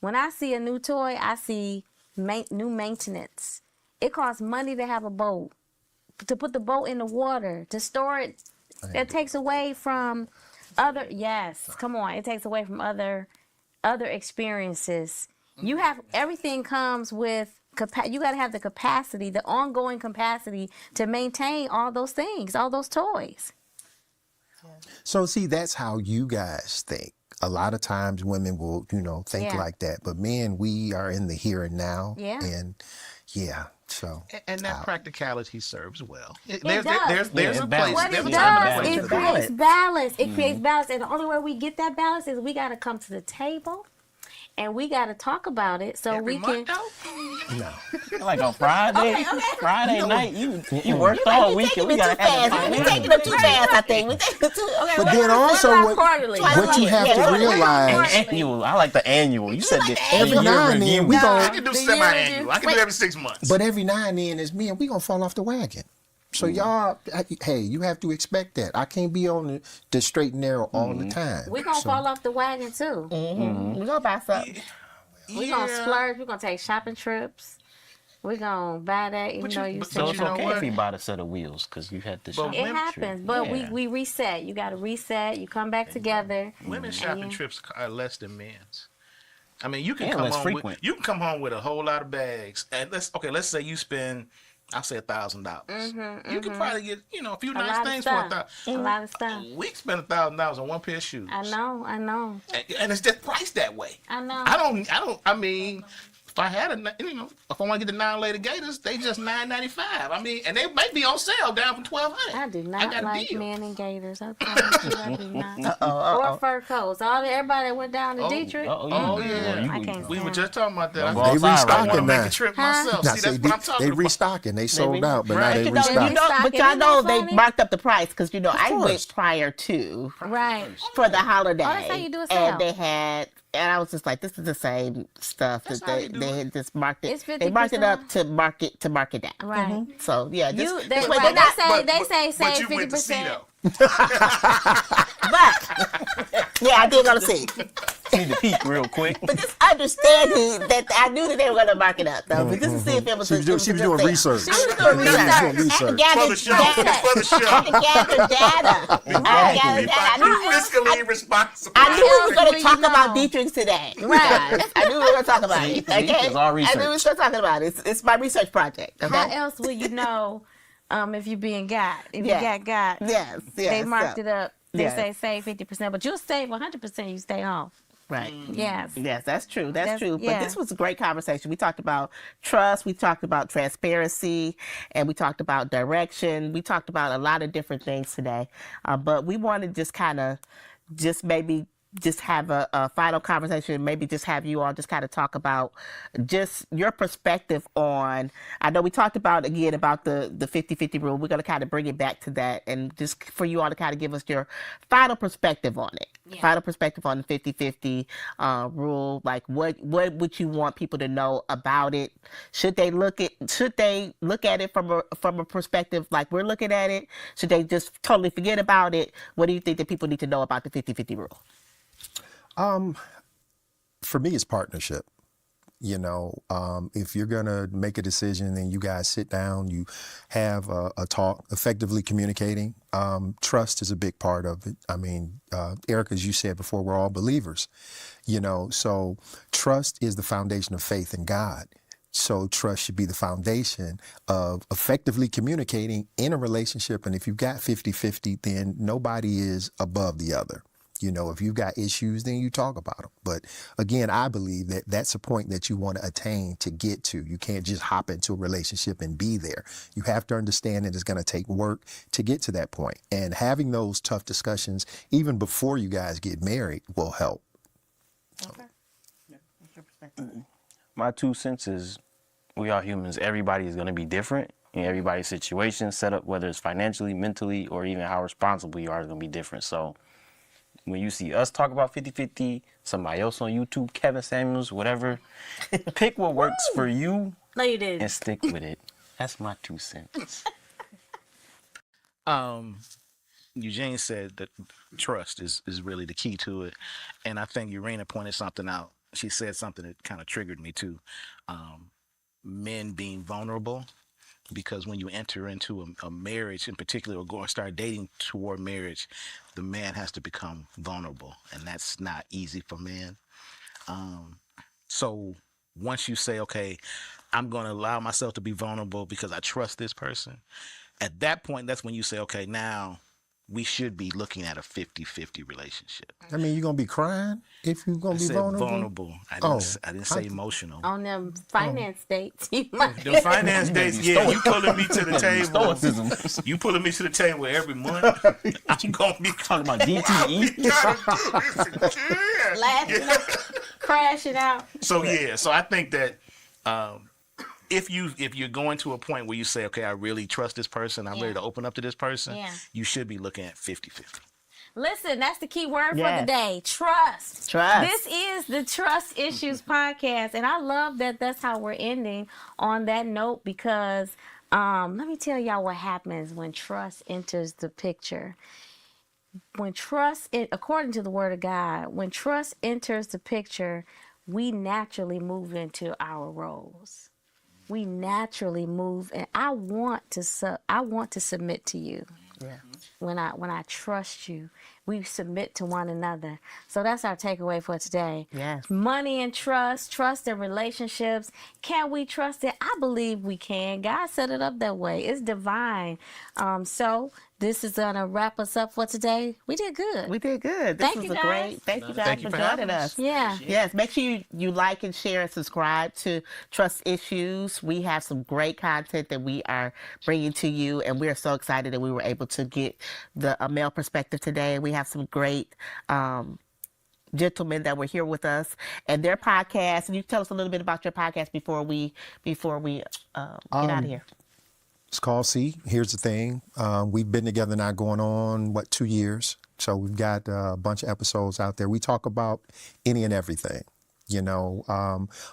when I see a new toy, I see new maintenance. It costs money to have a boat, to put the boat in the water, to store it. It takes away from other. Yes, come on. It takes away from other experiences. You have everything comes with you got to have the capacity, the ongoing capacity to maintain all those things, all those toys. so see, that's how you guys think. A lot of times women will, you know, think Yeah. like that. But men, we are in the here and now. Yeah. And yeah, so. And that practicality serves well. does. There's Yeah, a it place. balances. What There's it a time and does, place it for that. creates balance. It creates balance. And the only way we get that balance is we got to come to the table and we got to talk about it so Every we can. month, though? No. Like on Friday, Friday night, you worked all week and we gotta have a We taking them too fast, I think. We taking them too. Okay, But then also, quarterly. what you have to realize, annual. I like the annual. You said the every now and then, we I going can do The semi-annual. I can do Wait. every 6 months. but every now and then, as men, we gonna fall off the wagon. So y'all, hey, you have to expect that. I can't be on the straight and narrow all the time. We're going to So- fall off the wagon too. We gonna buy something. We're going to splurge. We're going to take shopping trips. We're going to buy that even though you but said So you it's know okay what? if you bought a set of wheels because you had to shop. it happens. But Yeah. we reset. You got to reset. You come back together. Women's shopping trips are less than men's. I mean, you can And come less home frequent. you can come home with a whole lot of bags, and let's say you spend, I'll say $1,000. You can probably get, you know, a few A nice lot of things for stuff. A lot of stuff. We spend $1,000 on one pair of shoes. I know. And it's just priced that way. I know. I mean, if I had if I want to get the 9-layer Gators, they just $9.95. I mean, and they might be on sale down from $1,200. I do got not a like deal. men in gators. I promise you, I do not. Or fur coats. Everybody that went down to Dietrich. Oh, yeah. I can't We were stand just talking about that. Don't go I They outside right restocking want to make now. a trip Huh? myself. Now, See, see, that's what I'm talking they about. restocking. They sold out, but now Right. they You know, restocking. but y'all Isn't know that they funny? marked up the price because, you know, I course. went prior to Right. for the holiday. that's how you do a sale. And they had, and I was just like, this is the same stuff That's that how you do they it. had just marked it. It's They marked it 50% up to mark it down. Right. So yeah, You, just, they, just wait, right, they're not- they say But save you went to see 50%. though. but yeah, I did go to see. Need to peek real quick. But just understanding that I knew that they were going to mark it up though, but just to see if it was. She was doing research. She was doing research. She was doing I had to research. gather For the show. It's for the show. I had to gather data. I had to gather data. I knew Fiscally responsible. I knew we were going Well, to you talk about know. Dietrich today. Right. Guys. I knew we were going to talk about it. See, Okay. it's all I knew we research. were going to talk about it. It's my research project. How Okay. else will you know if you're being got? If Yeah. you got, Yes. Yes. they marked it up. They yes. say save 50%, but you'll save 100%. You stay off. Right. Yes. Yes, that's true. That's true. yeah. But this was a great conversation. We talked about trust. We talked about transparency, and we talked about direction. We talked about a lot of different things today. But we wanted to just kind of, just maybe just have a final conversation, maybe just have you all just kind of talk about just your perspective on, I know we talked about, again, about the 50-50 rule. We're going to kind of bring it back to that, and just for you all to kind of give us your final perspective on it. Yeah. Final perspective on the 50-50 rule. Like, what would you want people to know about it? Should they look at it from a perspective like we're looking at it? Should they just totally forget about it? What do you think that people need to know about the 50-50 rule? For me, it's partnership. You know, if you're going to make a decision and you guys sit down, you have a talk, effectively communicating, trust is a big part of it. I mean, Ericah, as you said before, we're all believers, you know, so trust is the foundation of faith in God. So trust should be the foundation of effectively communicating in a relationship. And if you've got 50-50, then nobody is above the other. You know, if you've got issues, then you talk about them. But again, I believe that that's a point that you want to attain to get to. You can't just hop into a relationship and be there. You have to understand that it's going to take work to get to that point. And having those tough discussions, even before you guys get married, will help. Okay. Yeah, what's your perspective? My 2 cents is we are humans. Everybody is going to be different. And everybody's situation, set up, whether it's financially, mentally, or even how responsible you are, is going to be different. So when you see us talk about 50-50, somebody else on YouTube, Kevin Samuels, whatever, pick what works for you No, you didn't. and stick with it. That's my 2 cents. Eugene said that trust is really the key to it. And I think Urenia pointed something out. She said something that kind of triggered me too. Men being vulnerable. Because when you enter into a marriage in particular, or go and start dating toward marriage, the man has to become vulnerable, and that's not easy for men. So once you say, okay, I'm going to allow myself to be vulnerable because I trust this person, at that point, that's when you say, okay, now we should be looking at a 50-50 relationship. I mean, you're going to be crying if you're going to be vulnerable? I didn't say emotional. On them finance dates, you might. The finance dates, yeah, you pulling me to the table. You pulling me to the table every month. I'm gonna be Talking about DTE. Laughing out, crashing out. So yeah, so I think that if you're going to a point where you say, okay, I really trust this person, I'm ready to open up to this person, you should be looking at 50-50. Listen, that's the key word for Yes. the day. Trust. Trust. This is the Trust Issues podcast. And I love that that's how we're ending on that note, because let me tell y'all what happens when trust enters the picture. When trust, according to the word of God, when trust enters the picture, we naturally move into our roles. We naturally move, and I want to submit to you. Yeah. When I trust you, we submit to one another. So that's our takeaway for today. Yes. Money and trust in relationships. Can we trust it? I believe we can. God set it up that way. It's divine. So this is gonna wrap us up for today. We did good. We did good. This Thank was you, a guys. great. Thank you guys Thank you for for having joining us. us. Yeah. Yes, make sure you like and share and subscribe to Trust Issues. We have some great content that we are bringing to you, and we're so excited that we were able to get a male perspective today. We have some great gentlemen that were here with us and their podcast. And you tell us a little bit about your podcast before we get out of here. It's called See, Here's the Thing. We've been together now going on, 2 years. So we've got a bunch of episodes out there. We talk about any and everything, you know,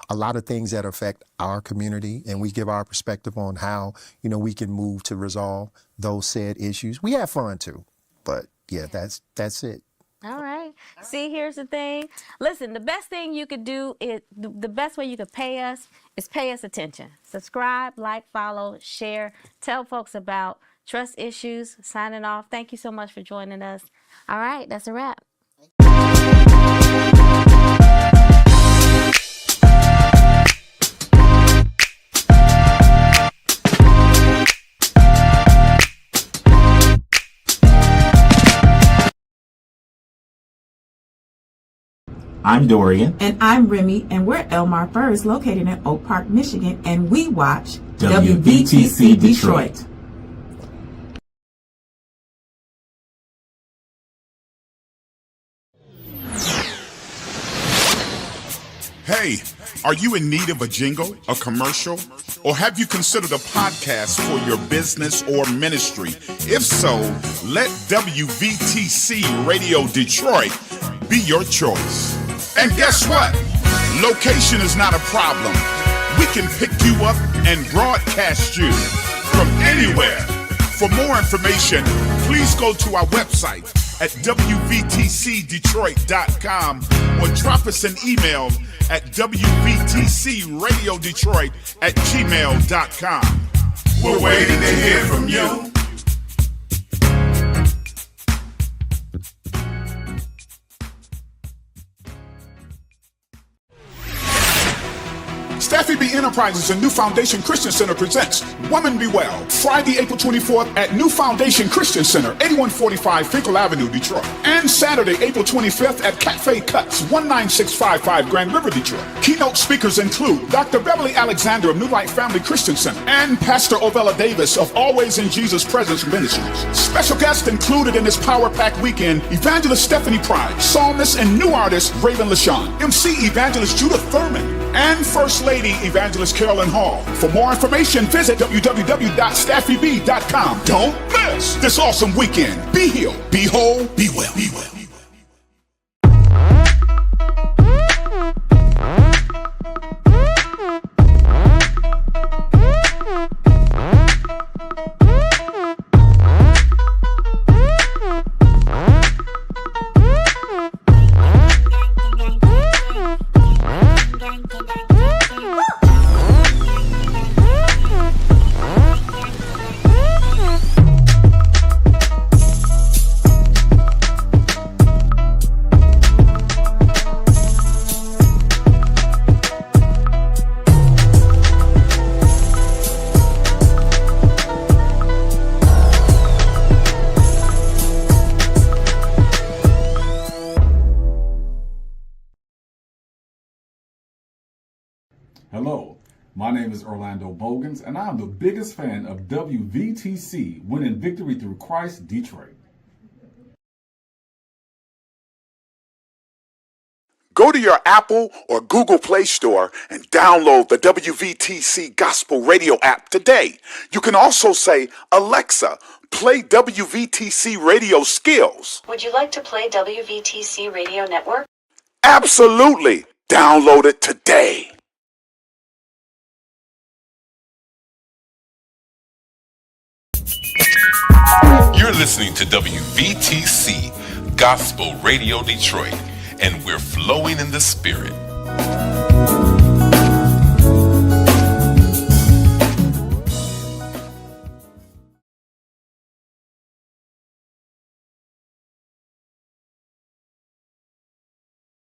a lot of things that affect our community, and we give our perspective on how, you know, we can move to resolve those said issues. We have fun too, but yeah, that's it. All right. See, here's the thing. Listen, the best thing you could do is the best way you could pay us is pay us attention. Subscribe, like, follow, share, tell folks about Trust Issues. Signing off. Thank you so much for joining us. All right, that's a wrap. I'm Dorian. And I'm Remy, and we're Elmar Furs, located in Oak Park, Michigan, and we watch WVTC Detroit. Hey, are you in need of a jingle, a commercial, or have you considered a podcast for your business or ministry? If so, let WVTC Radio Detroit be your choice. And guess what? Location is not a problem. We can pick you up and broadcast you from anywhere. For more information, please go to our website at WVTCDetroit.com or drop us an email at WVTCRadioDetroit@gmail.com. We're waiting to hear from you. Staffy B Enterprises and New Foundation Christian Center presents Woman Be Well, Friday, April 24th at New Foundation Christian Center, 8145 Finkel Avenue, Detroit. And Saturday, April 25th at Cafe Cuts, 19655 Grand River, Detroit. Keynote speakers include Dr. Beverly Alexander of New Light Family Christian Center and Pastor Ovella Davis of Always in Jesus Presence Ministries. Special guests included in this Power Pack weekend, Evangelist Stephanie Pride, Psalmist and new artist Raven LaShawn, MC Evangelist Judith Thurman, and First Lady Evangelist Carolyn Hall. For more information, visit www.staffyb.com. Don't miss this awesome weekend. Be healed, be whole, be well, be well. Hello, my name is Orlando Bogans, and I'm the biggest fan of WVTC, winning victory through Christ, Detroit. Go to your Apple or Google Play Store and download the WVTC Gospel Radio app today. You can also say, Alexa, play WVTC Radio Skills. Would you like to play WVTC Radio Network? Absolutely. Download it today. You're listening to WVTC Gospel Radio Detroit, and we're flowing in the Spirit.